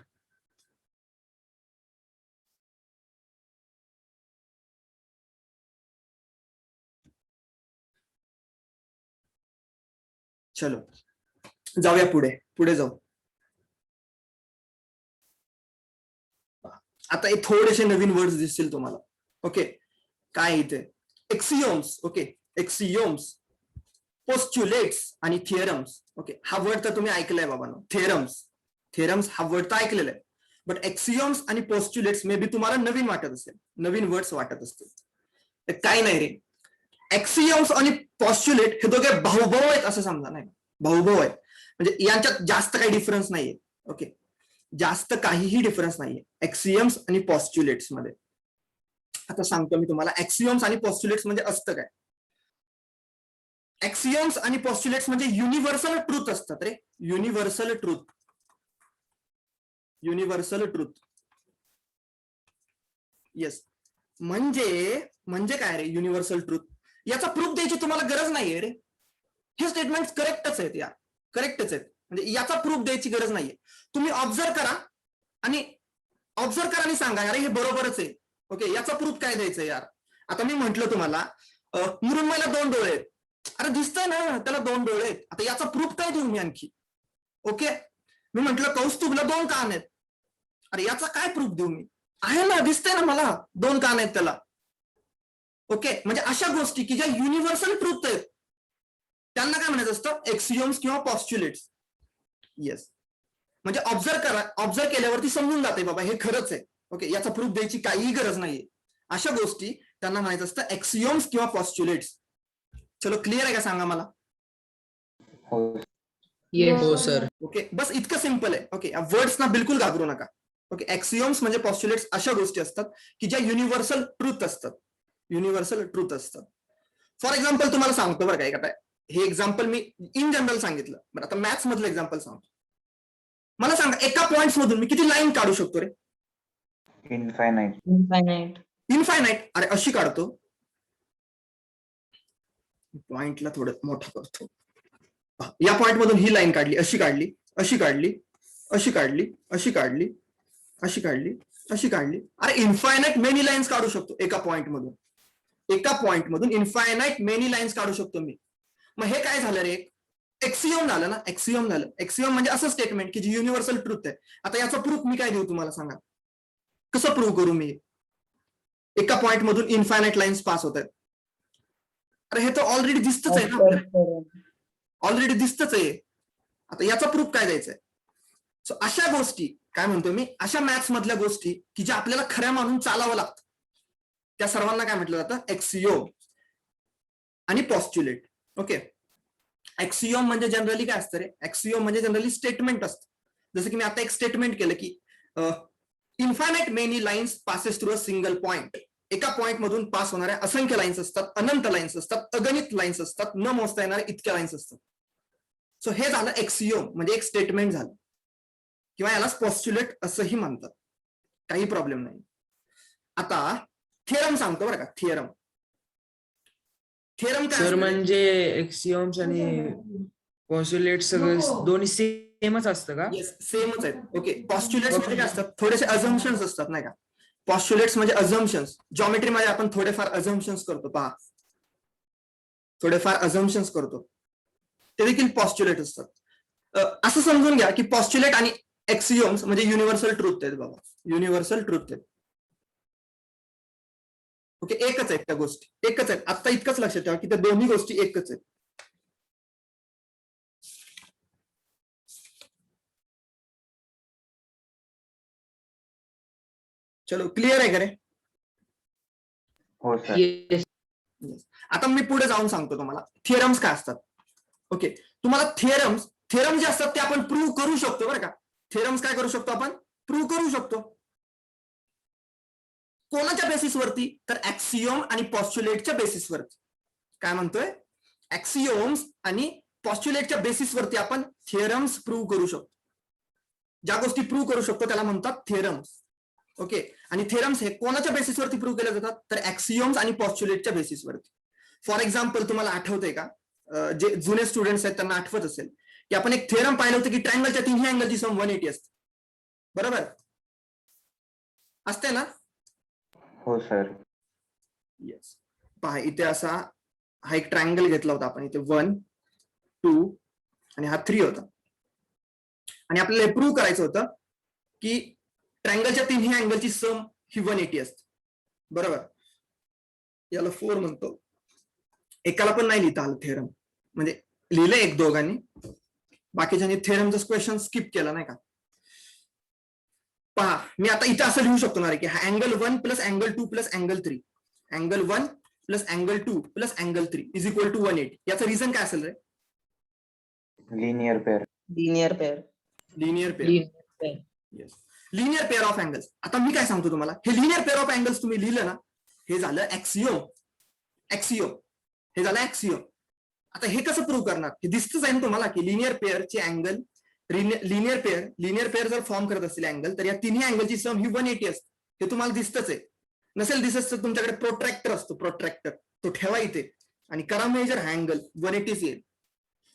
चलो, जाऊया पुढे, पुढे जाऊ. आता हे थोडेसे नवीन वर्ड्स दिसतील तुम्हाला. ओके, काय इथे? एक्सियोम्स. ओके, एक्सियोम्स, पोस्ट्युलेट्स आणि थिअरम्स. ओके, हा वर्ड तर तुम्ही ऐकलाय बाबांनो. थेरम्स हा वर्ड तर ऐकलेला आहे, बट एक्सियोम्स आणि पोस्ट्युलेट्स मे बी तुम्हाला नवीन वाटत असेल, नवीन वर्ड्स वाटत असतील. काय नाही रे, एक्सियोम्स आणि पॉस्ट्युलेट हे दोघे भाऊभाऊ आहेत असं समजा. नाही, भाऊभाऊ आहेत, म्हणजे यांच्यात जास्त काही डिफरन्स नाहीये. ओके, जास्त काहीही डिफरन्स नाहीये एक्सियम्स आणि पॉस्ट्युलेट्स मध्ये. आता सांगतो मी तुम्हाला एक्सियम्स आणि पॉस्ट्युलेट्स म्हणजे असतं काय. एक्सियम्स आणि पॉस्ट्युलेट्स म्हणजे युनिव्हर्सल ट्रूथ असतात रे, universal truth. Universal truth, yes. म्हणजे काय रे युनिव्हर्सल ट्रूथ? याचा प्रूफ द्यायची तुम्हाला गरज नाहीये रे. हे स्टेटमेंट करेक्टच आहेत यार, करेक्टच आहेत. म्हणजे याचा प्रूफ द्यायची गरज नाहीये. तुम्ही ऑब्झर्व करा आणि सांगा यार हे बरोबरच आहे. ओके, याचा प्रूफ काय द्यायचं यार? आता मी म्हंटल तुम्हाला मुरुंबाईला 2 डोळे आहेत. अरे दिसतंय ना त्याला 2 डोळे आहेत. आता याचा प्रूफ काय देऊ मी आणखी? ओके, मी म्हंटल कौस्तुभला 2 कान आहेत. अरे याचा काय प्रूफ देऊ मी? आहे ना, दिसतंय ना मला 2 कान आहेत त्याला. ओके, म्हणजे अशा गोष्टी की ज्या युनिव्हर्सल ट्रूथ आहेत त्यांना काय म्हणायचं असतं? एक्सियोम्स किंवा पॉस्ट्युलेट्स. येस, म्हणजे ऑब्झर्व केल्यावरती समजून जाते बाबा हे खरंच आहे. ओके, याचा प्रूफ द्यायची काहीही गरज नाहीये. अशा गोष्टी त्यांना म्हणायचं असतं एक्सियोम्स किंवा पॉस्ट्युलेट्स. चलो, क्लिअर आहे का सांगा मला? Yes. हो सर. ओके, बस इतकं सिंपल आहे. ओके, या वर्ड्सना बिलकुल घाबरू नका. ओके, एक्सियोम्स म्हणजे पॉस्ट्युलेट्स अशा गोष्टी असतात की ज्या युनिव्हर्सल ट्रूथ असतात, युनिव्हर्सल ट्रूथ असतात. फॉर एक्झाम्पल तुम्हाला सांगतो बरं काय, आता हे एक्झाम्पल मी इन जनरल सांगितलं, बरं आता मॅथ्स मधलं एक्झाम्पल सांगतो. मला सांगा एका पॉइंट मधून मी किती लाईन काढू शकतो रे? इनफायनाइट. इनफायनाइट. अरे अशी काढतो, पॉइंटला थोडं मोठं करतो. या पॉइंट मधून ही लाईन काढली, अशी काढली, अशी काढली, अशी काढली, अशी काढली, अशी काढली, अशी काढली. अरे इन्फायनाइट मेनी लाईन्स काढू शकतो एका पॉइंट मधून. एका पॉइंट मधून इन्फायनाइट मेनी लाईन्स काढू शकतो मी. मग हे काय झालं रे? एक्सियम झालं ना, एक्सियम झालं. एक्सियम म्हणजे असं स्टेटमेंट की जी युनिव्हर्सल ट्रूथ आहे. आता याचा प्रूफ मी काय देऊ तुम्हाला सांगा? कसं प्रूव्ह करू मी? एका पॉइंट मधून इन्फायनाइट लाईन्स पास होत आहेत. अरे हे तर ऑलरेडी दिसतच आहे ना, ऑलरेडी दिसतच आहे. आता याचा प्रूफ काय द्यायचा आहे? सो अशा गोष्टी काय म्हणतो मी, अशा मॅथ्स मधल्या गोष्टी की ज्या आपल्याला खऱ्या मानून चालावं लागतं, त्या सर्वांना काय म्हटलं जातं? एक्सियोम आणि पॉस्ट्युलेट. ओके, एक्सियोम म्हणजे जनरली काय असतं रे? एक्सियोम म्हणजे जनरली स्टेटमेंट असतं. जसं की मी आता एक स्टेटमेंट केलं की infinite many lines passes through a single point. एका पॉइंट मधून पास होणाऱ्या असंख्य लाईन्स असतात, अनंत लाईन्स असतात, अगणित लाईन्स असतात, न मोजता येणाऱ्या इतक्या लाईन्स असतात. सो हे झालं एक्सियोम, म्हणजे एक स्टेटमेंट झालं, किंवा याला पॉस्ट्युलेट असंही म्हणतात. काही प्रॉब्लेम नाही. आता थिअरम सांगतो बरं का. थिअरम काय सर असतं? म्हणजे एक्सियोम्स आणि पॉस्ट्युलेट सगळं दोन्ही सेमच असतं का? येस, सेमच आहेत. ओके, पॉस्ट्युलेट्स मध्ये काय असतात? थोडेसे अझम्पशन्स असतात नाही का? पॉस्ट्युलेट्स म्हणजे अझम्पशन्स. जॉमेट्री मध्ये आपण थोडेफार अझम्पशन्स करतो, पहा थोडेफार अझम्पशन्स करतो, ते देखील पॉस्ट्युलेट असतात. असं समजून घ्या की पॉस्ट्युलेट आणि एक्सियोम्स म्हणजे युनिव्हर्सल ट्रूथ आहेत बाबा, युनिव्हर्सल ट्रूथ आहेत. ओके, एकच आहेत त्या गोष्टी, एकच आहेत. आता इतकंच लक्षात ठेवा की त्या दोन्ही गोष्टी एकच आहेत. चलो, क्लिअर आहे का रे? हो सर. Yes. आता मी पुढे जाऊन सांगतो तुम्हाला थिअरम्स काय असतात. ओके, तुम्हाला थिअरम जे असतात ते आपण प्रूव्ह करू शकतो बरं का. थिअरम्स काय करू शकतो आपण? प्रूव्ह करू शकतो. कोणाच्या बेसिसवरती? तर ऍक्सिओम आणि पॉस्च्युलेटच्या बेसिसवरती. काय म्हणतोय? ऍक्सिओम्स आणि पॉस्च्युलेटच्या बेसिसवरती आपण थिअरम्स प्रूव्ह करू शकतो. ज्या गोष्टी प्रूव्ह करू शकतो त्याला म्हणतात थिअरम्स. ओके, आणि थिअरम्स हे कोणाच्या बेसिसवरती प्रूव्ह केले जातात? तर ऍक्सिओम्स आणि पॉस्च्युलेटच्या बेसिसवरती. फॉर एक्झाम्पल, तुम्हाला आठवतंय का, जे जुने स्टुडंट्स आहेत त्यांना आठवत असेल की आपण एक थिअरम पाहिलं होतं की ट्रायंगलच्या तिन्ही अँगलची सम 180 असते. बरोबर असते ना? हो सर. येस. पहा, इथे असा हा एक ट्रायंगल घेतला होता आपण. इथे 1, 2 आणि हा 3 होता. आणि आपल्याला हे प्रूव्ह करायचं होतं की ट्रायंगलच्या तिन्ही अँगलची सम ही 180 असते. बरोबर, याला 4 म्हणतो. एकाला पण नाही लिहिता आलं थिअरम, म्हणजे लिहिलं एक दोघांनी, बाकीच्यांनी थिअरमचं क्वेश्चन स्किप केला नाही का. पहा, मी आता इथे असं लिहू शकतो ना रे की हा angle 1 plus angle 2 plus angle 3, angle 1 plus angle 2 plus angle 3 is equal to 180. याचं रिझन काय असेल रे? Linear pair. Linear pair. Linear. Yes, linear pair of angles. आता मी काय सांगतो तुम्हाला, हे लिनियर पेअर ऑफ अँगल्स तुम्ही लिहिलं ना, हे झालं ऍक्सिओम. हे झालं ऍक्सिओम. आता हे कसं प्रूव्ह करणार? हे दिसतच आहे ना तुम्हाला की लिनियर पेअरचे अँगल, लिनियर पेअर जर फॉर्म करत असतील अँगल, तर या तिन्ही अँगलची सम ही 180 असते. हे तुम्हाला दिसतच आहे. नसेल दिसत तर तुमच्याकडे प्रोट्रॅक्टर असतो, प्रोट्रॅक्टर, तो ठेवा इथे आणि करा मेजर हा अँगल 180 येईल.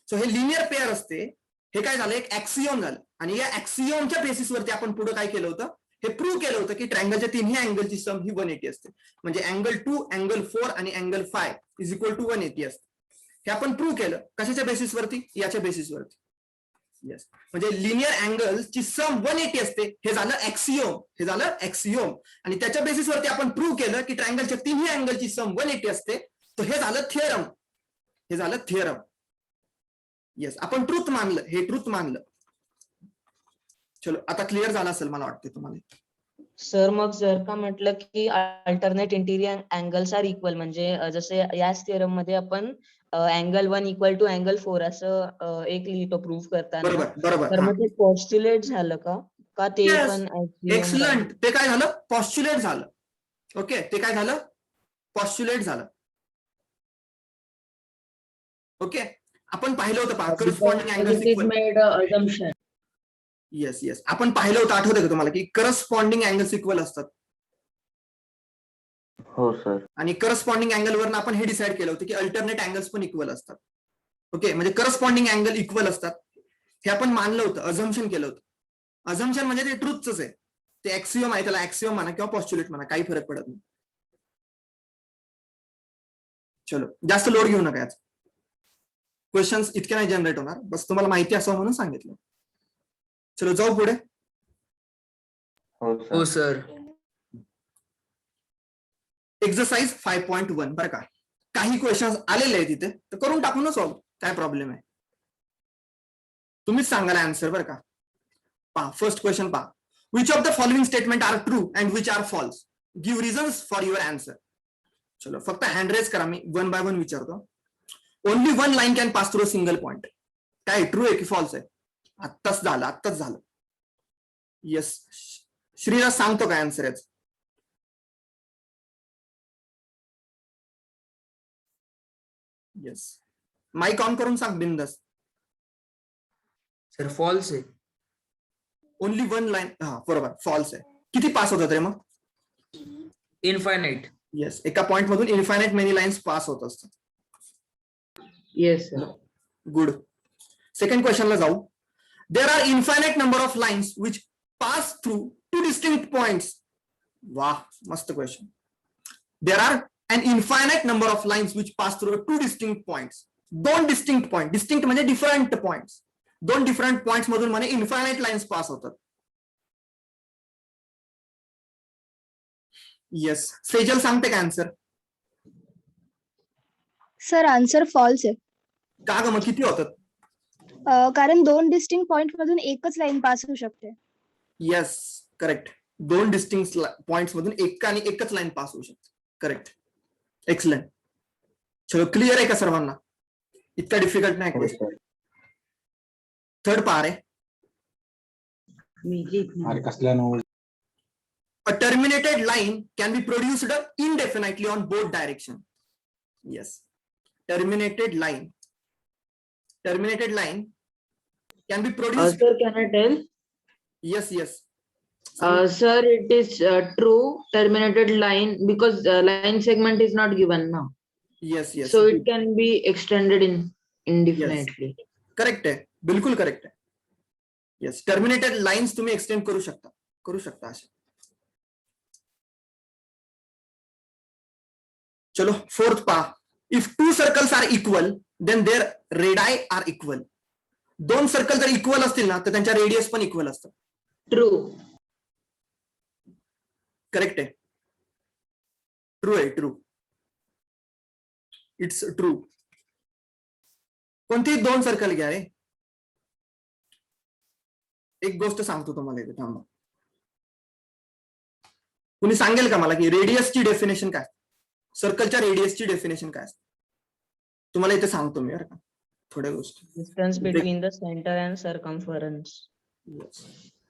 सो हे लिनियर पेअर असते. हे काय झालं? एक ऍक्सिओम झालं. आणि या ऍक्सिओमच्या बेसिसवरती आपण पुढे काय केलं होतं? हे प्रूव्ह केलं होतं की ट्रायंगलच्या तिन्ही अँगलची सम ही 180 असते. म्हणजे अँगल 2, अँगल 4 आणि अँगल 5 इज इक्वल टू 180 असते. हे आपण प्रूव्ह केलं. कशाच्या बेसिसवरती? याच्या बेसिसवरती. येस, म्हणजे लिनियर अँगलची सम 180 असते. हे झालं ऍक्सिओम. आणि त्याच्या बेसिसवरती आपण प्रूव्ह केलं की ट्रायंगलच्या तिन्ही अँगलची सम 180 असते. तर हे झालं थिअरम. येस, आपण ट्रुथ मानलं, हे ट्रुथ मानलं. चलो, आता क्लिअर झालं असेल मला वाटते तुम्हाला. सर, मग जर का म्हटलं की alternate interior angles are equal, म्हणजे जसे याच थिअरम मध्ये आपण अँगल 1 इक्वल टू अँगल 4 असं एक लिहितो प्रूव्ह करताना, बरोबर. तर मग ते पॉस्ट्युलेट झालं का ते Yes. पण axiom एक्सलंट. ते काय झालं? पॉस्च्युलेट झालं. ओके, ते काय झालं? पॉस्च्युलेट झालं. ओके, आपण पाहिलं होतं पहा, corresponding angles It is equal. made assumption. Yes, आपण पाहिलं होतं, आठवतं का तुम्हाला, की करस्पॉन्डिंग अँगल्स इक्वल असतात. हो सर. आणि करस्पॉन्डिंग अँगल वरून आपण हे डिसाइड केलं होतं की अल्टरनेट अँगल्स पण इक्वल असतात. ओके, म्हणजे करस्पॉन्डिंग अँगल इक्वल असतात हे आपण मानलं होतं, अझम्पशन केलं होतं. अझम्पशन म्हणजे ते ट्रुथच आहे. ते ऍक्सिओम आहे, त्याला ऍक्सिओम म्हणा किंवा पॉस्च्युलेट म्हणा, काही फरक पडत नाही. चलो, जास्त लोड घेऊ नका याचा. क्वेश्चन्स इतके नाही जनरेट होणार, बस तुम्हाला माहिती असावं म्हणून सांगितलं. चलो, जाऊ पुढे. हो सर. एक्सरसाइज 5.1 बरं का. काही क्वेश्चन्स आलेले आहेत तिथे, तर करून टाकू ना सॉल्व्ह, काय प्रॉब्लेम आहे? तुम्हीच सांगाल आन्सर बरं का. पहा, फर्स्ट क्वेश्चन पहा. Which of the following statement are true and which are false? Give reasons for your answer. चलो, फक्त हँड रेज करा, मी 1 बाय 1 विचारतो. Only 1 line can pass through a single point. काय ट्रू आहे की फॉल्स आहे? आत्ताच झालं. येस, श्रीराज सांगतो काय आन्सर याच? येस, माईक ऑन करून सांग बिंदास. सर, फॉल्स आहे. ओनली 1 लाईन, हा बरोबर, फॉल्स आहे. किती पास होतात रे मग? इनफायनाइट. येस, एका पॉइंट मधून इन्फायनाइट मेनी लाईन्स पास होत असतात. Yes, sir. गुड. सेकंड क्वेश्चनला जाऊ. There are infinite number of lines which pass through 2 distinct points. वाह, मस्त question. There are an infinite number of lines which pass through 2 distinct points. 2 distinct point. Distinct म्हणजे different points. 2 different points मधून म्हणे infinite lines pass होतात. Yes, Sejal सांगते का answer? Sir answer false आहे. का ग, मग किती होतात? कारण 2 डिस्टिंक्ट पॉइंट मधून एकच लाईन पास होऊ शकते. Yes, correct. 2 डिस्टिंक्ट पॉइंट्स मधून एक आणि एकच लाईन पास होऊ शकते. Correct, excellent. चलो, क्लिअर आहे का सर्वांना? इतका डिफिकल्ट नाही हो क्वेश्चन. सर. थर्ड पार आहे. अरे कसल्या no A terminated line can be produced indefinitely on both direction. Yes, terminated line can be produced. Sir, can I tell? Yes. Sir, it is true terminated line because line segment is not given now. Yes. So it can be extended indefinitely. Correct आहे, बिलकुल correct आहे. Yes, terminated lines तुम्ही extend करू शकता असे. चलो, fourth पहा. If 2 circles are equal then their radii are equal. 2 circle जर इक्वल असतील ना तर त्यांच्या रेडियस पण इक्वल असतात. True. करेक्ट आहे, ट्रू. It's true. कोणतीही 2 सर्कल घ्या रे. एक गोष्ट सांगतो तुम्हाला इथे, थांबा. कुणी सांगेल का मला की रेडियसची डेफिनेशन काय? सर्कलच्या रेडियसची डेफिनेशन काय असते? तुम्हाला इथे सांगतो मी, बरं का, थोड्या गोष्टी. Distance between the center and circumference. Yes.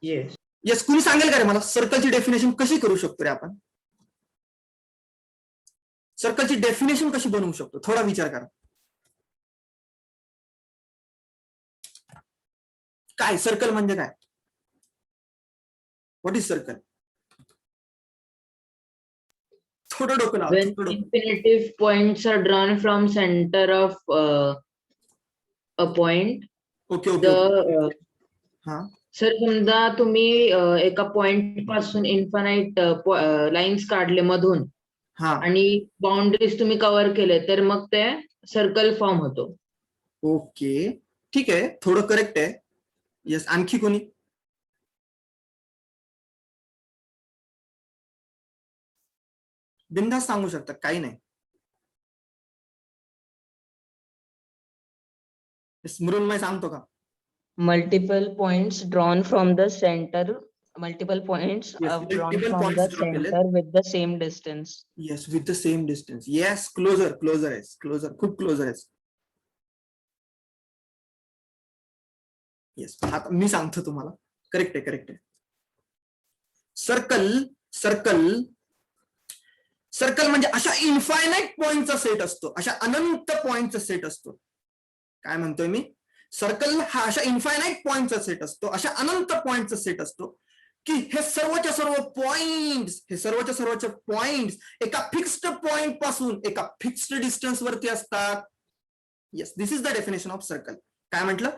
Yes, कुणी सांगेल का रे मला सर्कलची डेफिनेशन कशी करू शकतो रे आपण? सर्कलची डेफिनेशन कशी बनवू शकतो? थोडा विचार करा. काय सर्कल म्हणजे काय? What is circle? थोडं डोकं लावा. When infinitive points are drawn from center of a point, okay. हा, सर समजा तुम्ही एका पॉइंट पासून इन्फानाइट लाईन्स काढले मधून हा, आणि बाउंड्रीज तुम्ही कव्हर केले तर मग ते सर्कल फॉर्म होतो. ओके, ठीक आहे, थोडं करेक्ट आहे. येस, आणखी कोणी? बिनधास्त सांगू शकता, काही नाही. मृण्मय सांगतो का? Multiple points drawn from the center. Multiple points Yes, drawn multiple from points the drawn केलेत. center with the same distance. Yes, with the same distance. Yes, closer आहेस, खूप क्लोजर आहेस. येस, आता मी सांगतो तुम्हाला. करेक्ट आहे. सर्कल म्हणजे अशा इन्फायनाइट पॉइंटचा सेट असतो, अशा अनंत पॉइंटचा सेट असतो. काय म्हणतोय मी? सर्कल हा अशा इन्फायनाइट पॉइंटचा सेट असतो, अशा अनंत पॉइंटचा सेट असतो की हे सर्वच्या सर्व पॉइंट्स एका फिक्स्ड पॉइंट पासून एका फिक्स्ड डिस्टन्स वरती असतात. Yes, this is the definition of circle. काय म्हटलं?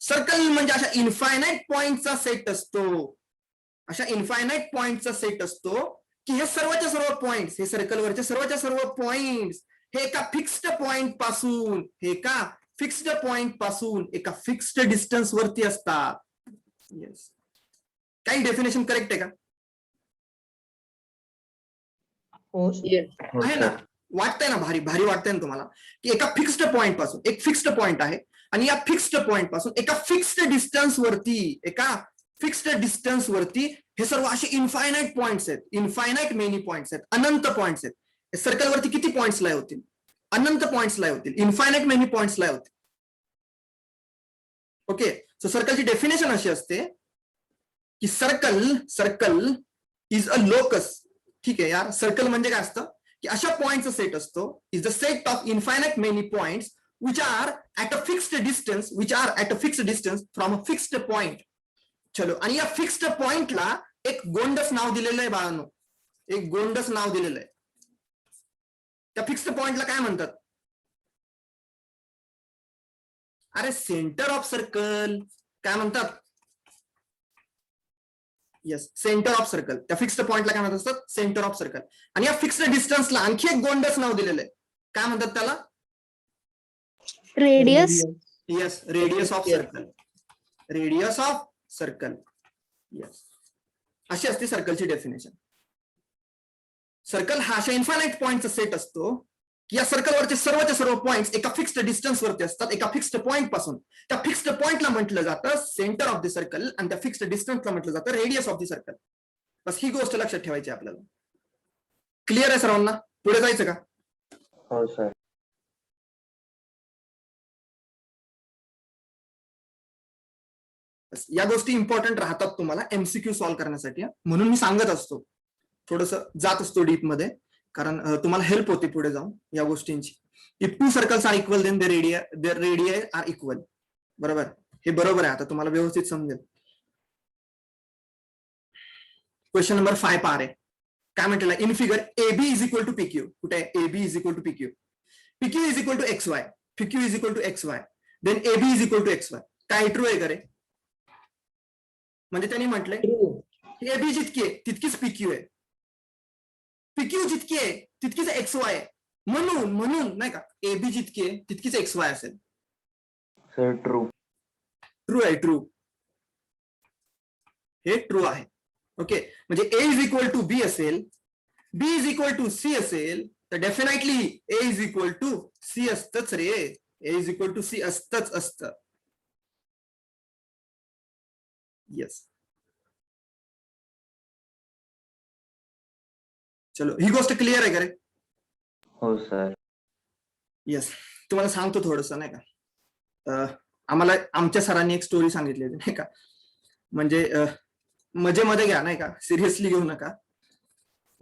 सर्कल म्हणजे अशा इन्फायनाइट पॉइंटचा सेट असतो, की हे सर्वच्या सर्व पॉइंट्स, हे सर्कलवरचे सर्वच्या सर्व पॉइंट्स हे एका फिक्स्ड पॉइंट पासून एका फिक्स्ड डिस्टन्स वरती असतात. येस, काही डेफिनेशन करेक्ट आहे का? Oh, Yes. हो आहे ना? सर. वाटतंय ना, भारी वाटतंय ना तुम्हाला की एका फिक्स्ड पॉइंट पासून, एक फिक्स्ड पॉइंट आहे आणि या फिक्स्ड पॉइंट पासून एका फिक्स्ड डिस्टन्स वरती हे सर्व असे इन्फायनाइट पॉइंट्स आहेत, इन्फायनाइट मेनी पॉइंट्स आहेत, अनंत पॉइंट्स आहेत. सर्कल वरती किती पॉइंट्स लाई होतील? अनंत पॉइंट्स लाई होतील, इन्फायनाइट मेनी पॉइंट्स लाई होतील. ओके, सो सर्कलची डेफिनेशन अशी असते की सर्कल इज अ लोकस. ठीक आहे यार, सर्कल म्हणजे काय असतं की अशा पॉइंटचा सेट असतो, is the set of infinite many points which are at a fixed distance from a fixed point. चलो, आणि या फिक्स्ड पॉइंटला एक गोंडस नाव दिलेलं आहे बाळांनो, एक गोंडस नाव दिलेलं आहे. त्या फिक्स्ड पॉइंटला काय म्हणतात? अरे सेंटर ऑफ सर्कल. काय म्हणतात? Yes, centre of circle. त्या फिक्स्ड पॉइंटला काय म्हणतात असतात? Centre of circle. आणि या फिक्स्ड डिस्टन्सला आणखी एक गोंडस नाव दिलेलं आहे. काय म्हणतात त्याला? Radius. Yes, radius of circle. Yes, अशी असते सर्कलची डेफिनेशन. सर्कल हा अशा इन्फायनाईट पॉईंटचा सेट असतो की या सर्कलवरचे सर्वचे सर्व पॉइंट्स एका फिक्स्ड डिस्टन्स वरती असतात, एका फिक्स्ड पॉईंट पासून. त्या फिक्स्ड पॉईंटला म्हटलं जातं सेंटर ऑफ द सर्कल आणि त्या फिक्स्ड डिस्टन्सला म्हटलं जातं रेडियस ऑफ द सर्कल. बस ही गोष्ट लक्षात ठेवायची आपल्याला. क्लिअर आहे सर्वांना? पुढे जायचं का? हो सर. या गोष्टी इम्पॉर्टंट राहतात तुम्हाला एमसीक्यू सॉल्व्ह करण्यासाठी, म्हणून मी सांगत असतो, थोडस जात असतो डीप मध्ये, कारण तुम्हाला हेल्प होते पुढे जाऊन या गोष्टींची. If two circles are equal then their radii are equal. बरोबर, हे बरोबर आहे. आता तुम्हाला व्यवस्थित समजेल. क्वेश्चन नंबर 5 पार आहे. काय म्हटलेलं आहे in figure AB is equal to PQ. कुठे आहे? AB is equal to PQ. PQ is equal to XY. PQ is equal to XY. Then AB is equal to XY. काय ट्रू आहे का रे? म्हणजे त्यांनी म्हटलंय AB जितकी आहे तितकीच PQ आहे, PQ जितकी आहे तितकीच XY आहे. म्हणून नाही का AB जितकी आहे तितकीच XY असेल. Sir true. ट्रू आहे, ट्रू. हे ट्रू आहे. ओके, म्हणजे A is equal to B असेल, B is equal to C असेल, तर definitely A is equal to C असतच रे. A is equal to C असतं. येस. चलो, ही गोष्ट क्लिअर आहे का रे? हो सर. येस. तुम्हाला सांगतो थोडस नाही का, आम्हाला आमच्या सरांनी एक स्टोरी सांगितली होती नाही का, म्हणजे मजेमध्ये घ्या नाही का, सिरियसली घेऊ नका.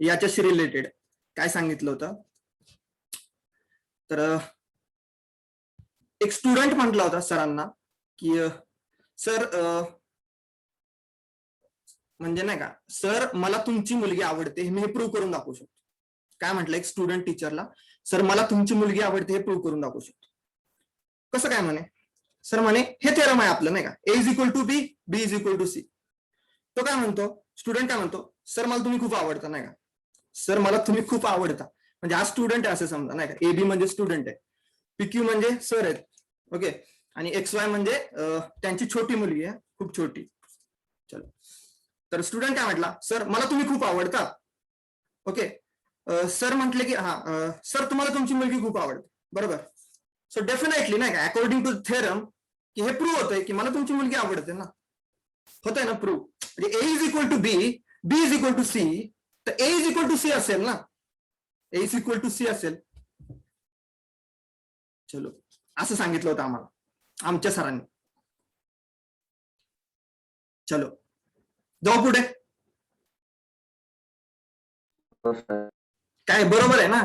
याच्याशी रिलेटेड काय सांगितलं होतं, तर एक स्टुडंट म्हटला होता सरांना की सर म्हणजे नाही का, सर मला तुमची मुलगी आवडते हे मी प्रूव्ह करून दाखवू शकतो. काय म्हटलं एक स्टुडंट टीचरला, सर मला तुमची मुलगी आवडते हे प्रूव्ह करून दाखवू शकतो. कसं काय म्हणे? सर म्हणे हे थेरम आहे आपलं नाही का, A is equal to B, B is equal to C. तो काय म्हणतो, स्टुडंट काय म्हणतो, सर मला तुम्ही खूप आवडता नाही का, सर मला तुम्ही खूप आवडता. म्हणजे हा स्टुडंट आहे असं समजा नाही का, AB म्हणजे स्टुडंट आहे, PQ म्हणजे सर आहेत. ओके, आणि XY म्हणजे त्यांची छोटी मुलगी आहे, खूप छोटी. चलो, तर स्टुडंट काय म्हटला, सर मला तुम्ही खूप आवडता. ओके, सर म्हटले की हा सर तुम्हाला तुमची मुलगी खूप आवडते. बरोबर. सो डेफिनेटली नाही का, अकॉर्डिंग टू थेरम की हे प्रूव्ह होतंय की मला तुमची मुलगी आवडते ना, होतंय ना प्रूव्ह. म्हणजे A is equal to B, B is equal to C, तर A is equal to C असेल ना, A is equal to C असेल. चलो, असं सांगितलं होतं आम्हाला आमच्या सरांनी. चलो, जाऊ पुढे. हो सर. काय बरोबर आहे ना,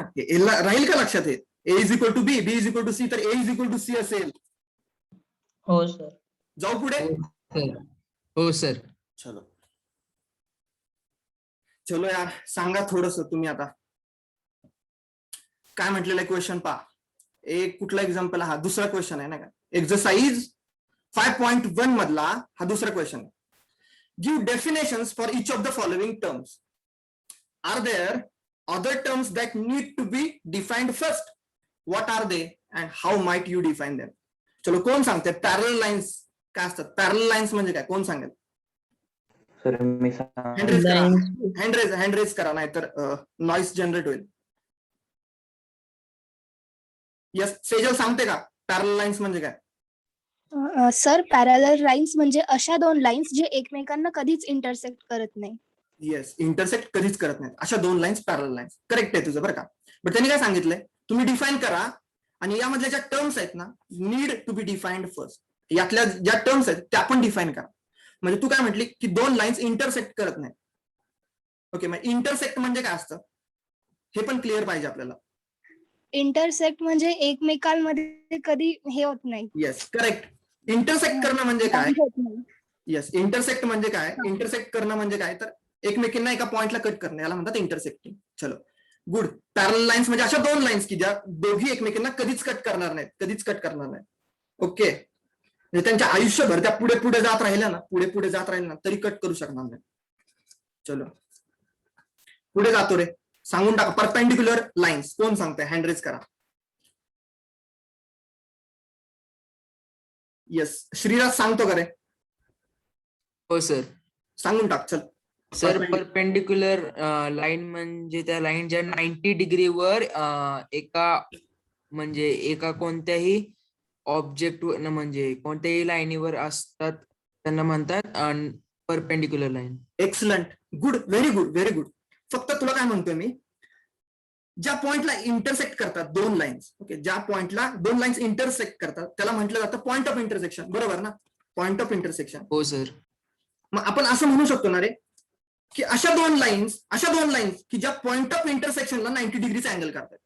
राहील का लक्षात? हे A is equal to B, B is equal to C, तर A is equal to C असेल. हो सर. जाऊ पुढे. हो सर. चलो चलो यार, सांगा थोडस तुम्ही आता काय म्हटलेलं आहे. क्वेश्चन पहा, एक कुठला एक्झाम्पल, हा दुसरा क्वेश्चन आहे ना का, एक्सरसाइज 5.1 मधला हा दुसरा क्वेश्चन आहे. Give definitions for each of the following terms. Are there other terms that need to be defined first? What are they and how might you define them? चलो, कोण सांगते पॅरल लाईन्स काय असतात? पॅरल लाईन्स म्हणजे काय, कोण सांगेल? सर मी हँड करा, हँड रेज करा, नाहीतर नॉइस जनरेट होईल. यस, सेजल सांगते का पॅरल लाईन्स म्हणजे काय? सर पॅरलल लाईन्स म्हणजे अशा दोन लाईन्स जे एकमेकांना कधीच इंटरसेक्ट करत नाही. येस, इंटरसेक्ट कधीच करत नाहीत अशा दोन लाईन्स पॅरल लाईन्स. करेक्ट आहे तुझं बरं का. बट त्यांनी काय सांगितलंय, तुम्ही डिफाईन करा आणि यामधल्या ज्या टर्म्स आहेत ना, need to be defined first. यातल्या ज्या टर्म्स आहेत त्या पण डिफाईन करा. म्हणजे तू काय म्हटली की दोन लाईन्स इंटरसेक्ट करत नाही. ओके, मग इंटरसेक्ट म्हणजे काय असतं हे पण क्लिअर पाहिजे आपल्याला. इंटरसेक्ट म्हणजे एकमेकांमध्ये कधी हे होत नाही. Yes, correct. इंटरसेक्ट करणं म्हणजे काय? होत नाही. येस, इंटरसेक्ट म्हणजे काय? इंटरसेक्ट करणं म्हणजे काय, तर एकमेकींना एका पॉइंटला कट करणं, याला म्हणतात इंटरसेक्टिंग. चलो, गुड. पॅरल लाईन्स म्हणजे अशा दोन लाईन्स की ज्या दोघी एकमेकींना कधीच कट करणार नाहीत, कधीच कट करणार नाहीत. ओके, म्हणजे त्यांच्या आयुष्यभर त्या पुढे पुढे जात राहिल्या ना, पुढे जात राहिल्या ना, तरी कट करू शकणार नाही. चलो पुढे जातो रे, सांगून टाका. परपेंडिक्युलर लाईन्स कोण सांगतंय? हँड रेज करा. येस, श्रीराज सांगतो का रे? हो सर. सांगून टाक. चल, सर Perpendicular. परपेंडिक्युलर लाईन म्हणजे त्या लाईनच्या 90 डिग्रीवर एका कोणत्याही ऑब्जेक्ट म्हणजे कोणत्याही लाईनीवर असतात त्यांना म्हणतात perpendicular line. Excellent, good, very good, very good. फक्त तुला काय म्हणतोय मी, ज्या पॉइंटला इंटरसेक्ट करतात दोन लाईन्स, ओके, ज्या पॉइंटला दोन लाईन्स इंटरसेक्ट करतात त्याला म्हटलं जातं पॉइंट ऑफ इंटरसेक्शन, बरोबर ना? Point of intersection. हो सर. मग आपण असं म्हणू शकतो ना रे, की अशा दोन लाईन्स की ज्या पॉइंट ऑफ इंटरसेक्शनला 90 डिग्रीचा अँगल करतात.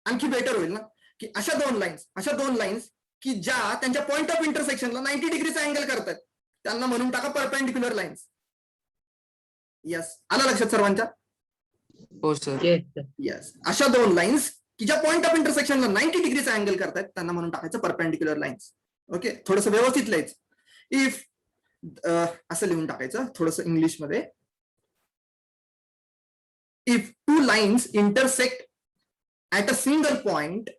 आणखी बेटर होईल ना, की अशा दोन लाईन्स की ज्या त्यांच्या पॉइंट ऑफ इंटरसेक्शनला 90 डिग्रीचा अँगल करतात त्यांना म्हणून टाका परपेंडिक्युलर लाईन्स. यस, आलं लक्षात सर्वांच्या? हो सर. Yes, sir. येस, अशा दोन लाईन्स की ज्या पॉइंट ऑफ इंटरसेक्शनला 90 डिग्रीचा अँगल करतायत त्यांना म्हणून टाकायचं परपेंडिक्युलर लाईन्स. ओके, थोडस व्यवस्थित लिहायचं. इफ असं लिहून टाकायचं थोडस इंग्लिश मध्ये. If two lines intersect at a single point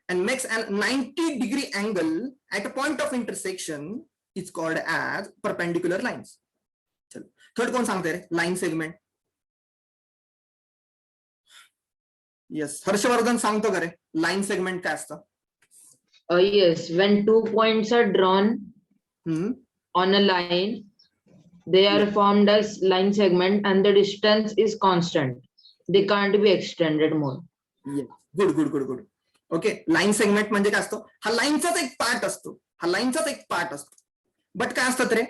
and makes a 90 degree angle at a point of intersection is called as perpendicular lines. चलो, थर्ड कोण सांगते रे? Line segment. येस, हर्षवर्धन सांगतो का रे लाईन सेगमेंट काय असतं? Yes, when two points are drawn on a line, they are formed as line segment and the distance is constant. They can't be extended more. Good good good good. Okay, line segment म्हणजे काय असतो? हा लाईनचाच एक part असतो. But काय असतात रे?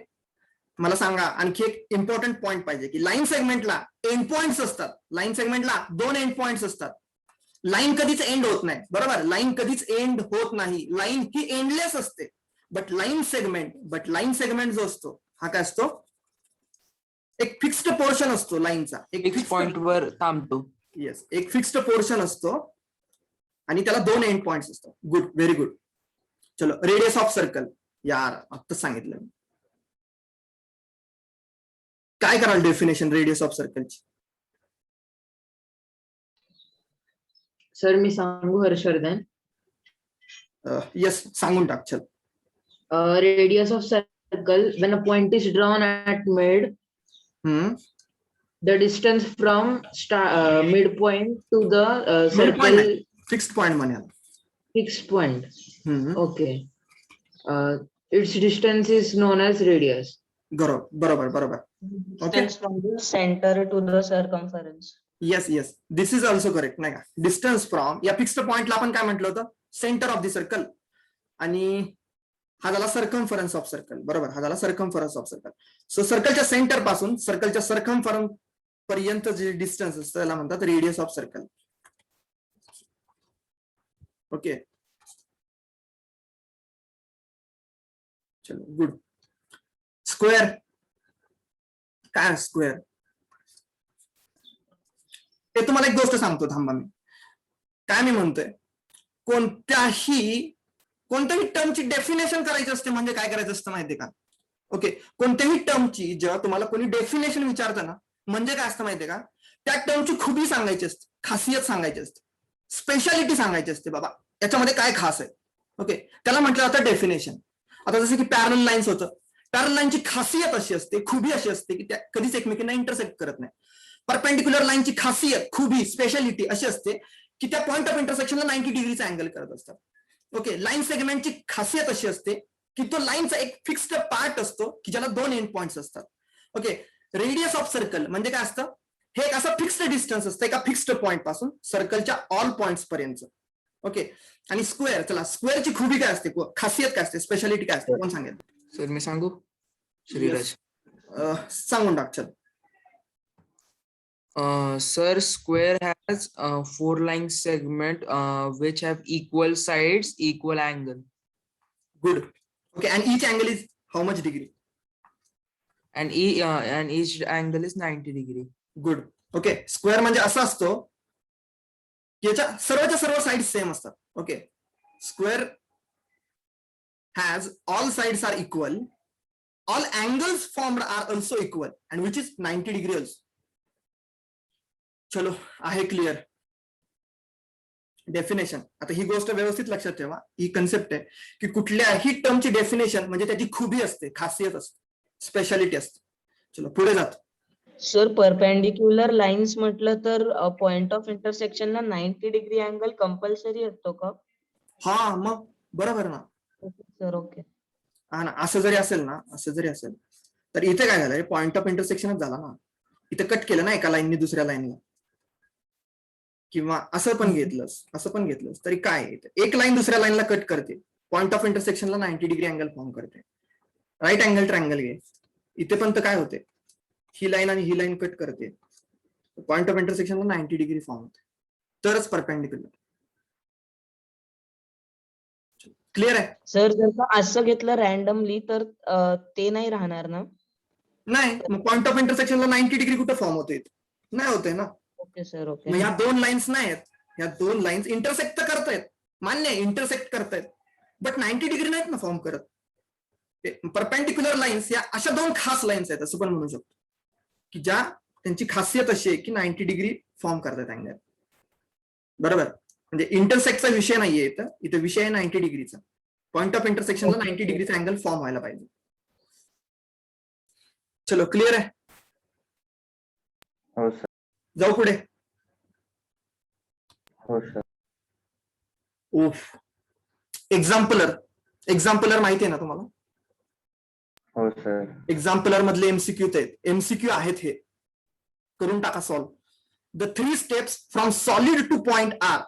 मला सांगा, आणखी एक इम्पॉर्टंट पॉइंट पाहिजे की लाईन सेगमेंटला एंड पॉइंट्स असतात. लाईन सेगमेंटला दोन एंड पॉइंट्स असतात. लाईन कधीच एंड होत नाही, बरोबर? लाईन कधीच एंड होत नाही. लाईन ही एंडलेस असते. बट लाईन सेगमेंट जो असतो हा काय असतो? एक फिक्स्ड पोर्शन असतो लाईनचा. एक पॉइंट वर थांबतो. येस, एक फिक्स्ड पोर्शन असतो आणि त्याला दोन एंड पॉइंट्स असतात. Good, very good. चलो, रेडियस ऑफ सर्कल. यार आत्ताच सांगितलं मी. काय कराल डेफिनेशन रेडियस ऑफ सर्कलची? सर मी सांगू हर्षवर्धन. येस, सांगून टाक. चल. Radius of circle when a point is drawn at mid, the distance from midpoint to the circle. Fixed point म्हणाल. Fixed point. Okay. Its distance is known as radius. बरोबर. Okay. Distance from the center to the circumference. Yes, this is also correct, नाही का? Distance from या fixed पॉइंटला आपण काय म्हटलं होतं? Centre of the circle. आणि हा झाला सर्कम्फरन्स ऑफ सर्कल, बरोबर? हा झाला सर्कम्फरन्स ऑफ सर्कल. सो सर्कलच्या सेंटर पासून सर्कलच्या सर्कम्फरन्स पर्यंत जे डिस्टन्स असतं त्याला म्हणतात रेडियस ऑफ सर्कल. ओके, चलो, गुड. स्क्वेअर काय? स्क्वेअर ते तुम्हाला एक गोष्ट सांगतो, थांबा. मी काय म्हणतोय, कोणत्याही टर्मची डेफिनेशन करायची असते म्हणजे काय करायचं असतं माहितीये का? ओके, कोणत्याही टर्मची जेव्हा तुम्हाला कोणी डेफिनेशन विचारतं ना, म्हणजे काय असतं माहितीये का? त्या टर्मची खूबी सांगायची असते, खासियत सांगायची असते, स्पेशालिटी सांगायची असते. बाबा याच्यामध्ये काय खास आहे? ओके, त्याला म्हटलं जातं डेफिनेशन. आता जसं की पॅरलल लाईन्स होतं, पॅरलल लाईनची खासियत अशी असते, खूबी अशी असते की त्या कधीच एकमेकांना इंटरसेक्ट करत नाही. परपेंडिक्युलर लाईनची खासियत, खूबी, स्पेशालिटी अशी असते की त्या पॉइंट ऑफ इंटरसेक्शनला 90 डिग्रीचा अँगल करत असतात. ओके, लाईन सेगमेंटची खासियत अशी असते की तो लाईनचा एक फिक्स्ड पार्ट असतो की ज्याला दोन एंड पॉइंट्स असतात. ओके, रेडियस ऑफ सर्कल म्हणजे काय असतं? हे एक असं फिक्स्ड डिस्टन्स असतं एका फिक्स्ड पॉइंट पासून सर्कलच्या ऑल पॉइंट्स पर्यंत. ओके, आणि स्क्वेअर, चला, स्क्वेअरची खूबी काय असते, खासियत काय असते, स्पेशालिटी काय असते, कोण सांगेल? सर मी सांगू? श्रीराज. सांगून टाक. चल. Sir, square has 4 line segment which have equal sides, equal angle. Good. Okay, and each angle is how much degree? And each angle is 90 degree. Good. Okay, square म्हणजे असा असतो की याच्या सर्वच्या सर्व साइड्स सेम असतात. Okay, square has all sides are equal, all angles formed are also equal, and which is 90 degree also. चलो, आहे क्लिअर? डेफिनेशन. आता ही गोष्ट व्यवस्थित लक्षात ठेवा. ही कन्सेप्ट आहे की कुठल्याही टर्मची डेफिनेशन म्हणजे त्याची खूबी असते, खासियत असते, स्पेशालिटी असते. चलो पुढे जातो. सर परपेंडिक्युलर लाईन्स म्हटलं तर पॉइंट ऑफ इंटरसेक्शनला 90 डिग्री अँगल कंपल्सरी असतो का? हा मग बरोबर ना. Sir okay. हा ना, असं जरी असेल तर इथे काय झालंय, पॉइंट ऑफ इंटरसेक्शनच झाला ना. इथे कट केलं ना एका लाईनने दुसऱ्या लाईनला, किंवा असं पण घेतलंस तरी काय आहे, एक लाईन दुसऱ्या लाईनला कट करते, पॉइंट ऑफ इंटरसेक्शनला 90 डिग्री अँगल फॉर्म करते. राईट अँगल ट्रायंगल घे, इथे पण तर काय होते, ही लाईन आणि ही लाईन कट करते, पॉइंट ऑफ इंटरसेक्शनला 90 डिग्री फॉर्म होते, तरच परपेंडिक्युलर. क्लिअर आहे? सर जर का असं घेतलं रॅन्डमली तर ते नाही राहणार ना? नाही, मग पॉइंट ऑफ इंटरसेक्शनला 90 डिग्री कुठे फॉर्म होते, नाही होते ना. Okay sir okay. मग ह्या दोन लाईन्स नाही आहेत, ह्या दोन लाईन्स इंटरसेक्ट तर करतायत, मान्य आहे इंटरसेक्ट करतायत, बट 90 डिग्री नाहीत ना फॉर्म करत. परपेंडिक्युलर लाईन्स या अशा दोन खास लाईन्स आहेत असं पण म्हणू शकतो, की ज्या त्यांची खासियत अशी आहे की 90 डिग्री फॉर्म करतात अँगल. बरोबर, म्हणजे इंटरसेक्टचा विषय नाहीये इथे विषय आहे 90 डिग्रीचा. पॉइंट ऑफ इंटरसेक्शनला 90 डिग्रीचा अँगल फॉर्म व्हायला पाहिजे. चलो क्लिअर आहे? हो सर. जाऊ पुढे. हो सर. ओफ, एक्झाम्पलर माहिती आहे ना तुम्हाला? हो सर. एक्झाम्पलर मधले एमसीक्यू आहेत, एमसीक्यू आहेत हे, करून टाका solve. The 3 steps from solid to point are.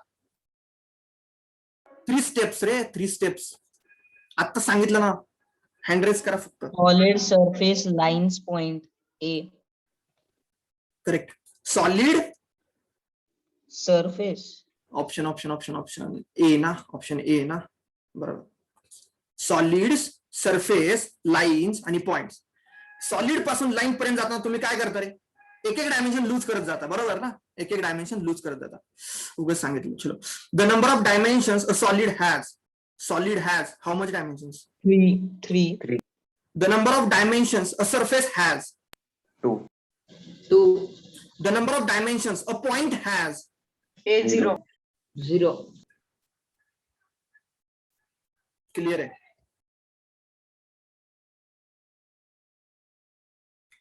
3 steps रे, 3 स्टेप्स. आता सांगितलं ना, हँड रेस करा फक्त. Solid surface lines point A. Correct. Solid surface option A ना, ऑप्शन ए ना, बरोबर. सॉलिड सरफेस लाईन्स आणि पॉइंट्स. सॉलिड पासून लाईन पर्यंत जाताना तुम्ही काय करता रे, एक डायमेन्शन लूज करत जाता, बरोबर ना, एक डायमेन्शन लूज करत जाता. उगाच सांगितलं. चलो, the number of dimensions a solid has how much dimensions? 3. The number of dimensions a surface has? 2. 2. The number of dimensions a point has? 0. 0. Clear आहे?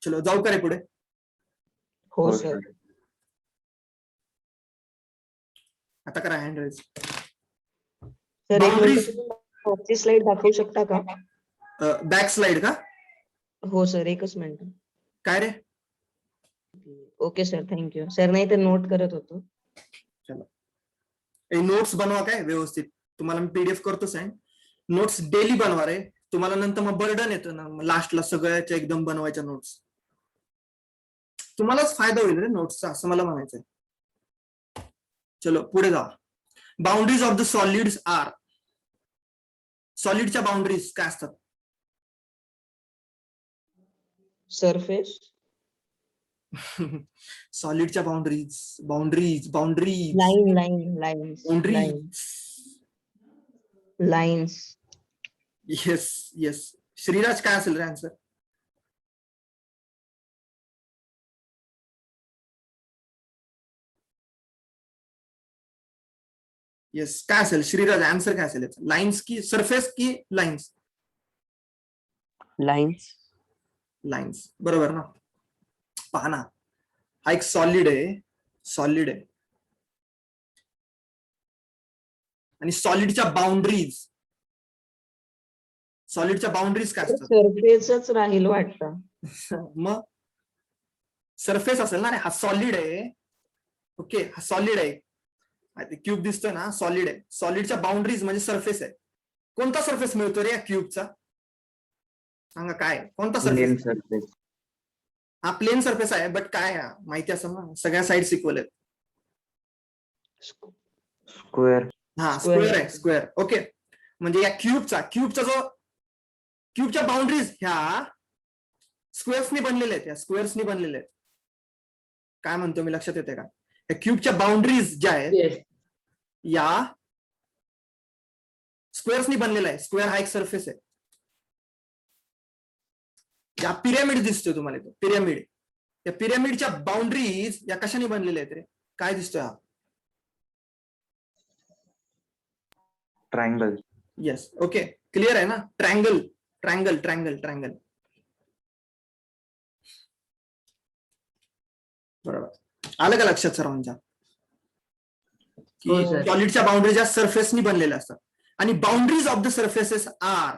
चलो जाऊ करे पुढे. हो सर. आता करा हँड रेस. सर एक Boundaries. मिनिट मागची स्लाइड दाखवू शकता का? बॅक स्लाइड का? हो सर एकच मिनिट. काय रे? ओके सर थँक्यू सर, नाही तर नोट करत होतो. नोट्स बनवा काय व्यवस्थित, तुम्हाला मी पीडीएफ करतो सेंड. नोट्स डेली बनवा रे, तुम्हाला नंतर मग बर्डन येतं ना लास्टला सगळ्याच्या एकदम बनवायच्या नोट्स. तुम्हालाच फायदा होईल रे नोट्सचा, असं मला म्हणायचंय. चलो पुढे जा. Boundaries of the solids are. सॉलिडच्या बाउंड्रीज काय असतात? सरफेस. सॉलिडच्या बाउंड्रीज लाईन्स. येस. श्रीराज काय असेल रे आन्सर? येस, काय असेल श्रीराज आन्सर? काय असेल लाईन्स की सरफेस की लाईन्स? लाईन्स बरोबर ना. पहा ना, हा एक सॉलिड आहे आणि सॉलिडच्या बाउंड्रीज काय असतात? सरफेसच राहील वाटतं. मग सरफेस असेल ना रे, हा सॉलिड आहे. ओके, हा सॉलिड आहे, क्यूब दिसतोय ना, सॉलिड आहे. सॉलिडच्या बाउंड्रीज म्हणजे सरफेस आहे. कोणता सरफेस मिळतो रे या क्यूबचा? सांगा काय, कोणता सरफेस? हा प्लेन सरफेस आहे, बट काय माहिती असेल ना, सगळ्या साइड्स इक्वल आहेत. स्क्वेअर. हा स्क्वेअर आहे, स्क्वेअर. ओके, म्हणजे या क्यूबच्या बाउंड्रीज ह्या स्क्वेअर्सनी बनलेल्या आहेत. काय म्हणतो मी, लक्षात येते का? या क्यूबच्या बाउंड्रीज ज्या आहेत Yes. या स्क्वेअर्सनी बनलेला आहे. स्क्वेअर हा एक सरफेस आहे. या पिरॅमिड दिसतोय तुम्हाला, पिरॅमिड. या पिरॅमिडच्या बाउंड्रीज या कशाने बनलेल्या आहेत रे? काय दिसतोय हा? ट्रायंगल. येस, ओके, क्लिअर आहे ना. ट्रायंगल. बरोबर आलं का लक्षात सर्वांच्या की हो, sir. सॉलिडच्या बाउंड्रीच्या सरफेसनी बनलेल्या असतात आणि boundaries of the surfaces are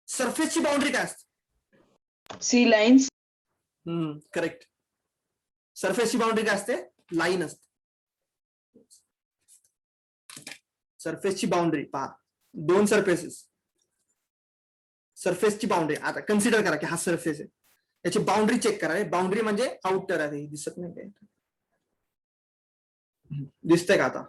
सरफेसची बाउंड्री काय असते सी लाईन्स. करेक्ट सरफेसची बाउंड्री काय असते लाईन असते सरफेसची बाउंड्री पहा दोन सरफेसेस सरफेसची बाउंड्री आता कन्सिडर करा की हा सरफेस आहे याची बाउंड्री चेक करा बाउंड्री म्हणजे आउटर आहे दिसत नाही काय दिसतंय का आता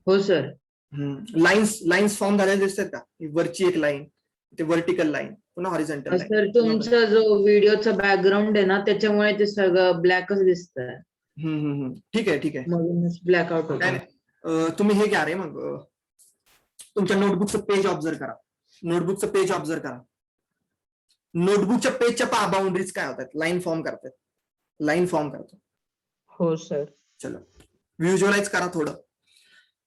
हो सर. लाईन्स फॉर्म झालेले दिसतात का वरची एक लाईन ते व्हर्टिकल लाईन पुन्हा हॉरिझॉन्टल सर लाईन तुमचा जो व्हिडिओचा बॅकग्राऊंड आहे ना त्याच्यामुळे ते सगळं ब्लॅकच दिसतंय. ठीक आहे म्हणूनच ब्लॅकआउट होतं. काय नाही. तुम्ही हे घ्या रे मग तुमच्या नोटबुकचं पेज ऑब्झर्व करा नोटबुकचं पेज ऑब्झर्व करा नोटबुकच्या पेजच्या पहा बाउंड्रीज काय होतात लाईन फॉर्म करतात हो सर. चलो व्हिज्युअलाइज करा थोडं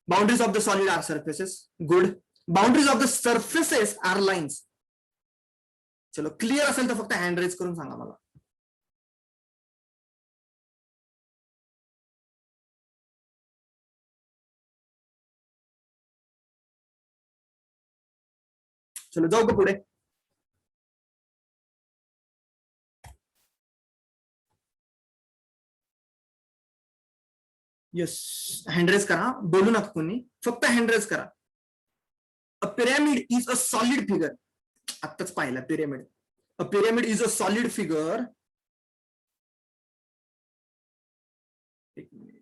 boundaries of the solid are surfaces good boundaries of the surfaces are lines चलो क्लिअर असेल तर फक्त हँड रेज करून सांगा मला चलो जाऊ का पुढे येस हँडरेज करा बोलू नका कोणी फक्त हँडरेज करा a pyramid is a solid figure आत्ताच पाहिला pyramid a pyramid is a solid figure एक minute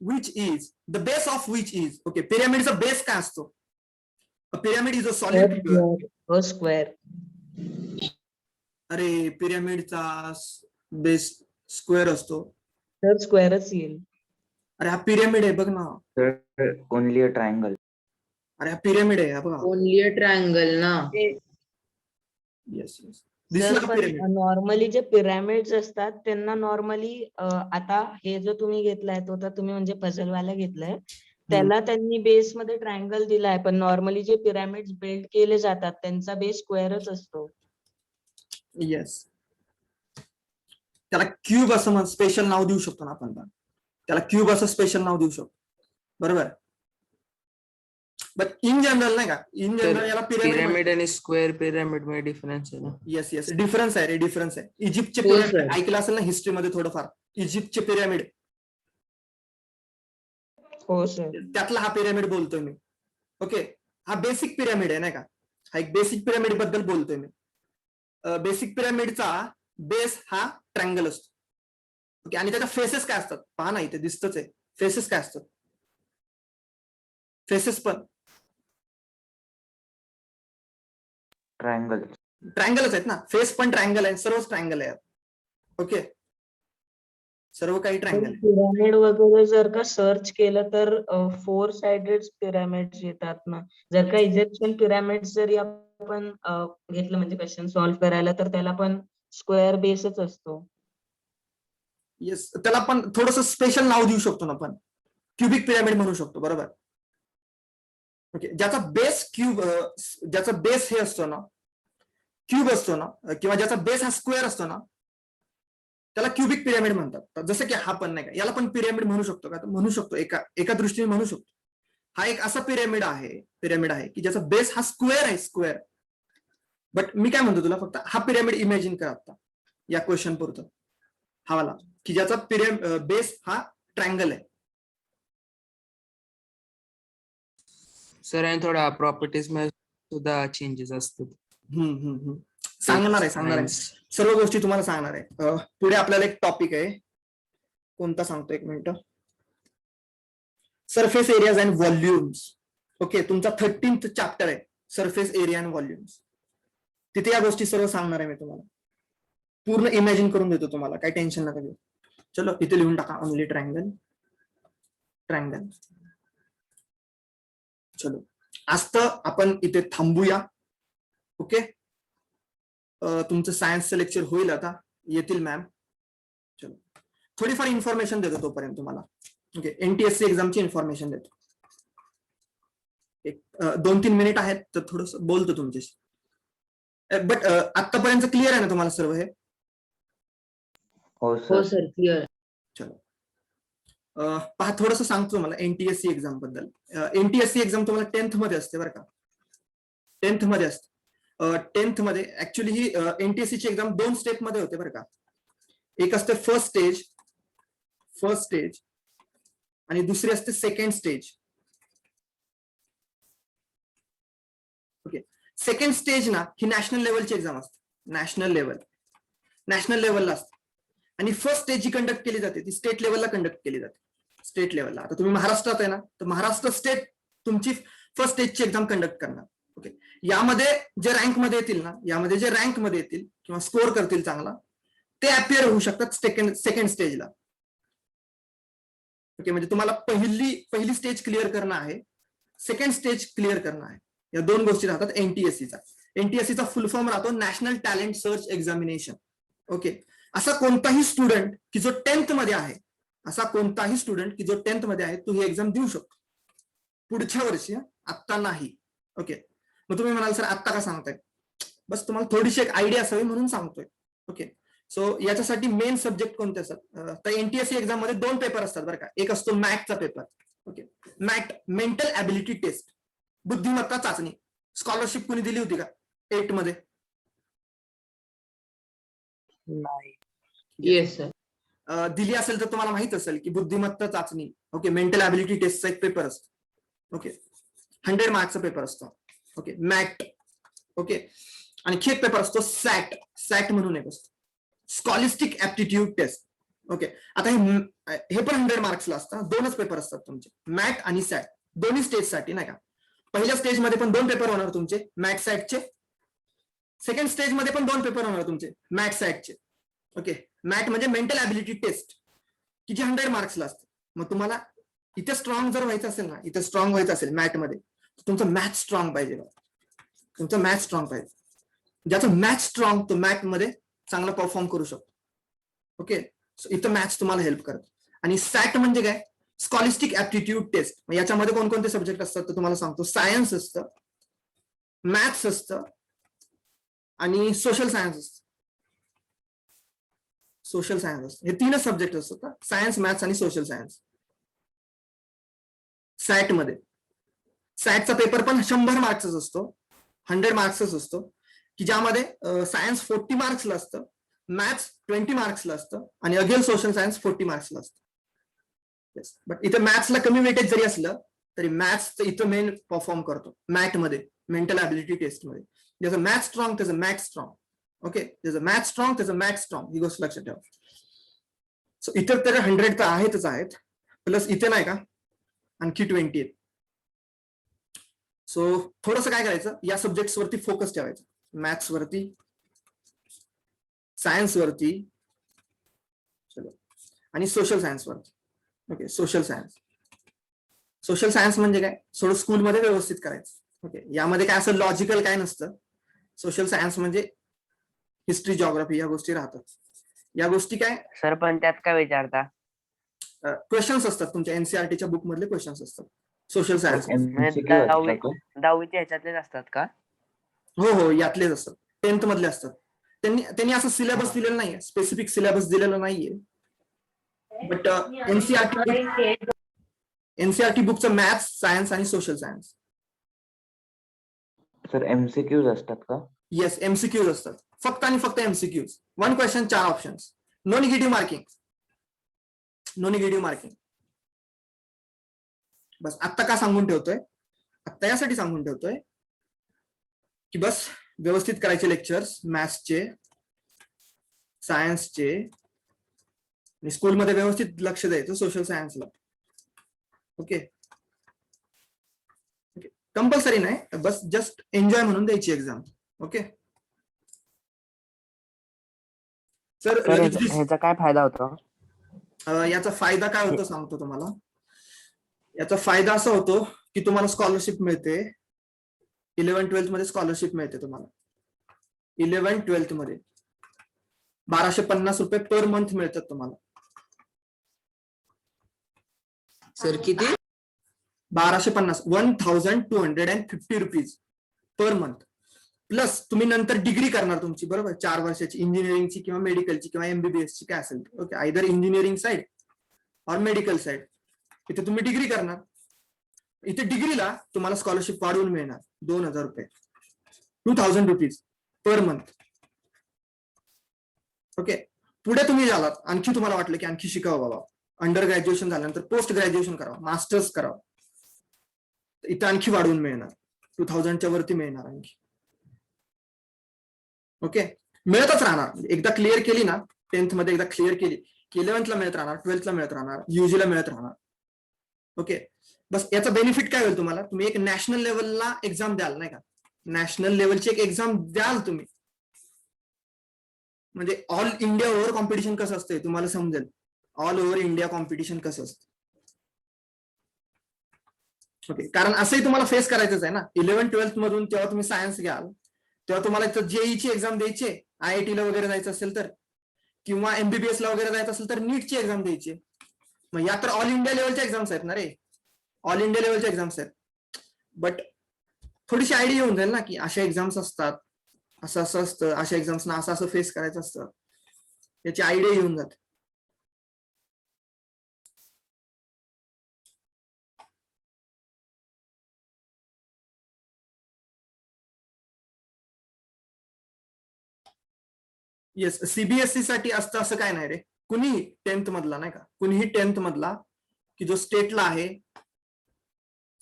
which is the base of which is okay पिरॅमिडचा बेस काय असतो a pyramid is a solid figure square. अरे पिरॅमिडचा बेस स्क्वेअर असतो तर स्क्वेअरच येईल. अरे हा पिरॅमिड आहे बघ ना सर ओनली अ ट्रायंगल. अरे हा पिरॅमिड आहे हा बघा ओनली अ ट्रायंगल ना. येस दिसला का पिरॅमिड नॉर्मली जे पिरॅमिड्स असतात त्यांना नॉर्मली आता हे जो तुम्ही घेतलाय तो तर तुम्ही म्हणजे पझलवाला घेतलाय त्याला त्यांनी बेस मध्ये ट्रायंगल दिलाय पण नॉर्मली जे पिरॅमिड्स बिल्ड केले जातात त्यांचा बेस स्क्वेअरच असतो. येस त्याला क्यूब असं स्पेशल नाव देऊ शकतो ना आपण त्याला क्यूब असं स्पेशल नाव देऊ शकतो बरोबर बट इन जनरल नाही का इन जनरल याला पिरॅमिड आणि स्क्वेअर पिरॅमिड मध्ये डिफरन्स आहे ना. येस डिफरन्स आहे रे डिफरन्स आहे इजिप्तचे हो, पिरॅमिड sir. ऐकलं असेल ना हिस्ट्रीमध्ये थोडंफार इजिप्तचे पिरॅमिड हो सर. त्यातला हा पिरॅमिड बोलतोय मी ओके हा बेसिक पिरॅमिड आहे नाही का हा एक बेसिक पिरॅमिड बद्दल बोलतोय मी बेसिक पिरॅमिडचा बेस हा ट्रँगल असतो ओके आणि त्याच्या फेसेस काय असतात पहा ना इथे दिसतच आहे फेसेस काय असतात फेसेस पण ट्रायंगलच आहेत ना फेस पण ट्रायंगल आहे सर्वच ट्रायंगल आहे ओके सर्व काही ट्रायंगल आहे पिरॅमिड वगैरे जर का सर्च केलं तर 4 साइडेड पिरॅमिड्स येतात ना. जर का इजिप्शियन पिरॅमिड जरी आपण घेतलं म्हणजे क्वेश्चन सॉल्व्ह करायला तर त्याला पण स्क्वेअर बेसच असतो. येस त्याला पण थोडस स्पेशल नाव देऊ शकतो ना आपण क्युबिक पिरॅमिड म्हणू शकतो बरोबर ओके ज्याचा बेस हे असतो ना क्यूब असतो ना किंवा ज्याचा बेस हा स्क्वेअर असतो ना त्याला क्युबिक पिरॅमिड म्हणतात जसं की हा पण नाही का याला पण पिरॅमिड म्हणू शकतो का म्हणू शकतो एका दृष्टीने म्हणू शकतो हा एक असा पिरॅमिड आहे की ज्याचा बेस हा स्क्वेअर आहे स्क्वेअर बट मी काय म्हणतो तुला फक्त हा पिरॅमिड इमॅजिन कर आता या क्वेश्चन पुरतं हा वाला की ज्याचा बेस हा ट्रायंगल आहे सर आणि थोडा प्रॉपर्टीज मध्ये सुद्धा चेंजेस असतात. सांगणार आहे सर्व गोष्टी तुम्हाला सांगणार आहे पुढे आपल्याला एक टॉपिक आहे कोणता सांगतो एक minute surface areas and volumes okay तुमचा 13th चॅप्टर आहे सरफेस एरिया अँड व्हॉल्युम्स तिथे या गोष्टी सर्व सांगणार आहे मी तुम्हाला पूर्ण इमॅजिन करून देतो तुम्हाला काही टेन्शन नका घेऊ चलो इथे लिहून टाका ओनली ट्रायंगल चलो आज तर आपण इथे थांबूया ओके तुमचं सायन्सचं लेक्चर होईल आता येतील मॅम चलो थोडीफार इन्फॉर्मेशन देतो तोपर्यंत तुम्हाला ओके NTSC एक्झामची इन्फॉर्मेशन देतो एक 2-3 मिनिट आहेत तर थोडस बोलतो तुमच्याशी बट आतापर्यंत क्लिअर आहे ना तुम्हाला सर्व हे? हो हो सर. Sir, clear. चलो पहा, थोडस सांगतो तुम्हाला एनटीएससी एक्झाम बद्दल. एनटीएससी एक्झाम तुम्हाला 10th मध्ये असते बरं का, 10th मध्ये असते. 10th मध्ये ऍक्च्युली ही एनटीएससी ची एक्झाम 2 स्टेप मध्ये होते बरं का. एक असते फर्स्ट स्टेज आणि दुसरी असते second stage. Okay, second stage ना ही नॅशनल लेवलची एक्झाम असते, नॅशनल लेवलला असते. आणि फर्स्ट स्टेज जी कंडक्ट केली जाते ती स्टेट लेवलला कंडक्ट केली जाते, स्टेट लेवलला. आता तुम्ही महाराष्ट्रात आहे ना, तर महाराष्ट्र स्टेट तुमची फर्स्ट स्टेजची एक्झाम कंडक्ट करणार. ओके, यामध्ये जे रँकमध्ये येतील किंवा स्कोअर करतील चांगला, ते अपिअर होऊ शकतात सेकंड स्टेजला. ओके, म्हणजे तुम्हाला पहिली स्टेज क्लिअर करणं आहे, सेकंड स्टेज क्लिअर करणं आहे. या 2 गोष्टी राहतात एनटीएससीचा. एनटीएससीचा फुल फॉर्म राहतो national talent search examination. Okay, असा कोणताही स्टुडंट की जो 10th मध्ये आहे, तो ही एक्झाम देऊ शकतो पुढच्या वर्षी, आत्ता नाही. ओके, मग तुम्ही म्हणाल सर आत्ता का सांगताय? बस तुम्हाला थोडीशी एक आयडिया असावी म्हणून सांगतोय. ओके, सो याच्यासाठी मेन सब्जेक्ट कोणते असतात? तर एनटीएससी एक्झाम मध्ये 2 पेपर असतात बरं का. एक असतो मॅटचा पेपर. Okay, MAT mental ability test, बुद्धिमत्ता चाचणी. स्कॉलरशिप कुणी दिली होती का 8th मध्ये? नाही. Yes sir. दिली असेल तर तुम्हाला माहित असेल की बुद्धिमत्ता चाचणी, ओके, मेंटल ॲबिलिटी टेस्टचा एक पेपर असतो. ओके, 100 मार्कचा पेपर असतो. Okay, MAT. ओके, आणखी एक पेपर असतो सॅट म्हणून एक असतो, स्कॉलिस्टिक ऍप्टिट्यूड टेस्ट. ओके, आता हे पण 100 मार्क्सला असतात. 2च पेपर असतात तुमचे, मॅट आणि सॅट, दोन्ही स्टेजसाठी नाही का. पहिल्या स्टेजमध्ये पण 2 पेपर होणार तुमचे मॅट सॅटचे. सेकंड स्टेज मध्ये पण 2 पेपर होणार तुमचे मॅट सॅटचे. ओके, मॅट म्हणजे मेंटल ॲबिलिटी टेस्ट की जी 100 मार्क्सला असते. मग तुम्हाला इथे स्ट्रॉंग जर व्हायचं असेल मॅथमध्ये, तर तुमचं मॅथ स्ट्रॉंग पाहिजे. ज्याचं मॅथ स्ट्रॉंग तो मॅथ मध्ये चांगला परफॉर्म करू शकतो. ओके, सो इथं मॅथ्स तुम्हाला हेल्प करतो. आणि सॅट म्हणजे काय? Scholastic aptitude test. याच्यामध्ये कोणकोणते सब्जेक्ट असतात तर तुम्हाला सांगतो. सायन्स असतं, मॅथ्स असतं आणि सोशल सायन्स असतं. हे 3च सब्जेक्ट असतात, सायन्स, मॅथ्स आणि सोशल सायन्स. सॅटमध्ये सॅटचा पेपर पण 100 मार्क्सच असतो, 100 मार्क्सच असतो, की ज्यामध्ये सायन्स 40 मार्क्सला असतं, मॅथ्स 20 मार्क्सला असतं आणि अगेन सोशल सायन्स 40 मार्क्सला असतं. येस, बट इथे मॅथ्सला कमी वेटेज जरी असलं तरी मॅथ्स इथं मेन परफॉर्म करतो मॅथमध्ये, मेंटल ॲबिलिटी टेस्टमध्ये. ज्याचं मॅथ स्ट्रॉंग त्याचं मॅथ स्ट्रॉंग. ओके, ज्याचं मॅथ स्ट्रॉंग त्याचं मॅथ स्ट्रॉंग, ही गोष्ट लक्षात ठेवा. सो इतर तर 100 तर आहेत, प्लस इथे नाही का आणखी 20 आहेत. सो थोडंसं काय करायचं, या सब्जेक्ट्स वरती फोकस ठेवायचं, मॅथ्स वरती, सायन्स वरती, चलो, आणि सोशल सायन्स वरती. ओके, सोशल सायन्स म्हणजे काय? थोडं स्कूलमध्ये व्यवस्थित करायचं. ओके, यामध्ये काय असं लॉजिकल काय नसतं. सोशल सायन्स म्हणजे हिस्ट्री, जिओग्राफी या गोष्टी राहतात. या गोष्टी काय सर पण त्यात काय विचारता? क्वेश्चन्स असतात तुमच्या एनसीआरटीच्या बुक मधले क्वेश्चन्स असतात सोशल सायन्स. MCQ असतात का? 10वीच्या ह्याच्यातलेच असतात का? हो, यातलेच असतात, 10th मधले असतात. त्यांनी असं सिलेबस दिलेलं नाहीये, स्पेसिफिक सिलेबस दिलेलं नाहीये. बट एनसीआरटी बुकचं मॅथ्स, सायन्स आणि सोशल सायन्स. सर MCQs असतात का? येस, एमसीक्यूज असतात, फक्त आणि फक्त MCQs. 1 question 4 options. No negative marking. बस आत्ता का सांगून ठेवतोय? आत्ता यासाठी सांगून ठेवतोय की बस व्यवस्थित करायचे लेक्चर्स, मॅथ्सचे, सायन्सचे, आणि स्कूलमध्ये व्यवस्थित लक्ष द्यायचं सोशल सायन्सला. ओके, कंपल्सरी नाही, बस जस्ट एन्जॉय म्हणून द्यायची एक्झाम. ओके सर, ह्याचा काय फायदा होतो? याचा फायदा काय होतो सांगतो तुम्हाला. याचा फायदा असा होतो की तुम्हाला स्कॉलरशिप मिळते. 11th-12th मध्ये स्कॉलरशिप मिळते तुम्हाला. 11th-12th मध्ये 1250 रुपये पर मंथ मिळतात तुम्हाला. सर किती? 1250, 1250 रुपीज पर मंथ. प्लस तुम्ही नंतर डिग्री करणार तुमची, बरोबर, 4 वर्षाची इंजिनिअरिंगची किंवा मेडिकलची किंवा MBBS ची काय असेल, ओके, आयदर इंजिनिअरिंग साइड और मेडिकल साइड. इथे तुम्ही डिग्री करणार. इथे डिग्रीला तुम्हाला स्कॉलरशिप वाढवून मिळणार 2,000 रुपये, 2,000 रुपीज पर मंथ. ओके. पुढे तुम्ही झालात, आणखी तुम्हाला वाटलं की आणखी शिकावं बाबा, अंडर ग्रॅज्युएशन झाल्यानंतर पोस्ट ग्रॅज्युएशन करावं, मास्टर्स करावं, इथं आणखी वाढवून मिळणार, 2,000च्या वरती मिळणार आणखी. ओके, मिळतच राहणार. एकदा क्लिअर केली ना, 10th मध्ये एकदा क्लिअर केली की 11th ला मिळत राहणार, 12th ला मिळत राहणार, UG ला मिळत राहणार. ओके, बस याचा बेनिफिट काय होईल तुम्हाला, तुम्ही एक नॅशनल लेवलला एक्झाम द्याल, नाही का, नॅशनल लेवलची एक एक्झाम द्याल तुम्ही, म्हणजे ऑल इंडिया ओव्हर कॉम्पिटिशन कसं असतंय तुम्हाला समजेल. ऑल ओव्हर इंडिया कॉम्पिटिशन कसं असतं. ओके, कारण असंही तुम्हाला फेस करायचंच आहे ना. 11th-12th मधून तेव्हा तुम्ही सायन्स घ्याल, तेव्हा तुम्हाला इथं JEE ची एक्झाम द्यायची, IIT ला वगैरे जायचं असेल तर, किंवा MBBS ला वगैरे जायचं असेल तर नीटची एक्झाम द्यायची. मग या तर ऑल इंडिया लेवलच्या एक्झाम्स आहेत ना रे, ऑल इंडिया लेवलच्या एक्झाम्स आहेत. बट थोडीशी आयडिया येऊन जाईल ना की अशा एक्झाम्स असतात, असं असं असतं, अशा एक्झाम्सना असं असं फेस करायचं असतं, याची आयडिया येऊन जाते. येस, CBSE साठी असतं असं काय नाही रे. कुणीही 10th मधला, नाही का, कुणीही 10th मधला की जो स्टेटला आहे,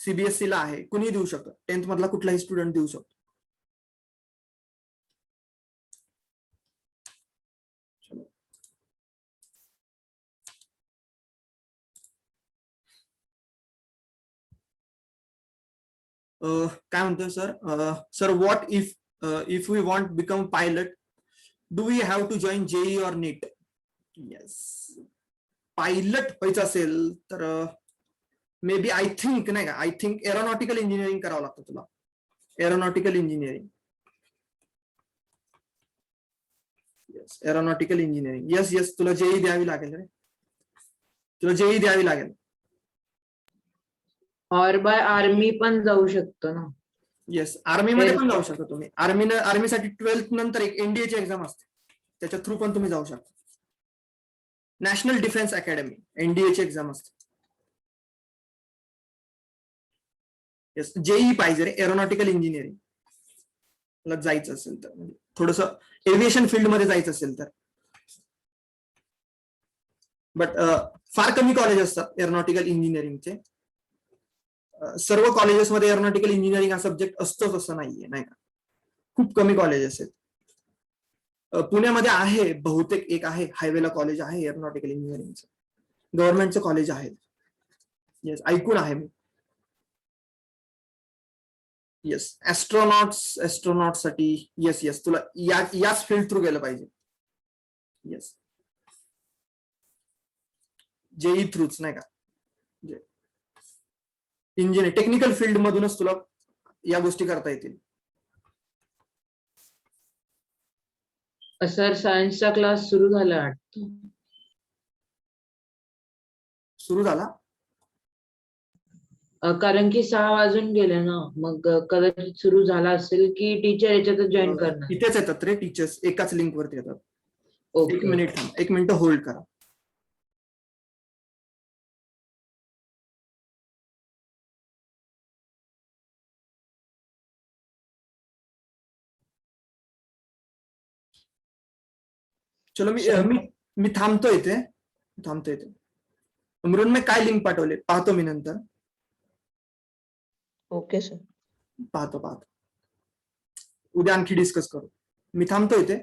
CBSE ला आहे, कुणीही देऊ शकतो. 10th मधला कुठलाही स्टुडंट देऊ शकतो. काय म्हणतोय sir, sir what if we want become pilot, do we have to join JEE और नीट. येस, पायलट व्हायचं असेल तर मे बी आय थिंक, नाही का, आय थिंक एरोनॉटिकल इंजिनिअरिंग करावं लागतं तुला. Aeronautical engineering, yes, aeronautical engineering, yes yes, तुला JEE द्यावी लागेल रे, तुला JEE द्यावी लागेल. और बाय आर्मी पण जाऊ शकतो ना. येस, आर्मी मध्ये पण जाऊ शकता तुम्ही. आर्मीसाठी 12th नंतर एक NDA ची एक्झाम असते, त्याच्या थ्रू पण तुम्ही जाऊ शकता. नॅशनल डिफेन्स अकॅडमी, NDA ची एक्झाम असते. येस, JEE पाहिजे रे, एरोनॉटिकल इंजिनिअरिंग ला जायचं असेल तर, म्हणजे थोडस एव्हिएशन फील्ड मध्ये जायचं असेल तर. बट फार कमी कॉलेज असतात एरोनॉटिकल इंजिनिअरिंगचे. सर्व कॉलेजेसमध्ये एरोनॉटिकल इंजिनिअरिंग हा सब्जेक्ट असतोच असं नाहीये, नाही का, खूप कमी कॉलेजेस आहेत. पुण्यामध्ये आहे बहुतेक, एक आहे हायवेला कॉलेज आहे एरोनॉटिकल इंजिनिअरिंगचं, गव्हर्नमेंटचं कॉलेज आहे. येस, ऐकून आहे मी. येस, ऍस्ट्रॉनॉट साठी, येस येस, तुला याच फील्ड थ्रू गेलं पाहिजे. येस, JEE थ्रूच, नाही का, इंजिनिअरिंग टेक्निकल फील्ड मधूनच तुला या गोष्टी करता येतील. सर सायन्सचा क्लास सुरू झाला वाटतं. सुरू झाला, कारण की 6 वाजून गेले ना, मग कदाचित सुरू झाला असेल की टीचर याच्यातच जॉईन करणार. इथेच येतात रे टीचर्स, एकाच लिंक वरती येतात. ओके. 1 मिनिट थांब, 1 मिनिट होल्ड करा. चलो मी थांबतो इथे. मृण्मय काय लिंक पाठवले पाहतो मी नंतर. Okay sir. पाहतो उद्या आणखी डिस्कस करू. मी थांबतो इथे,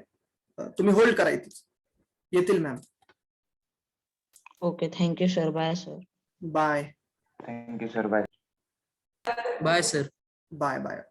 तुम्ही होल्ड करा इथे, येतील ma'am. Okay, thank you sir. Bye sir. Bye. Thank you sir. Bye. Bye sir. Bye.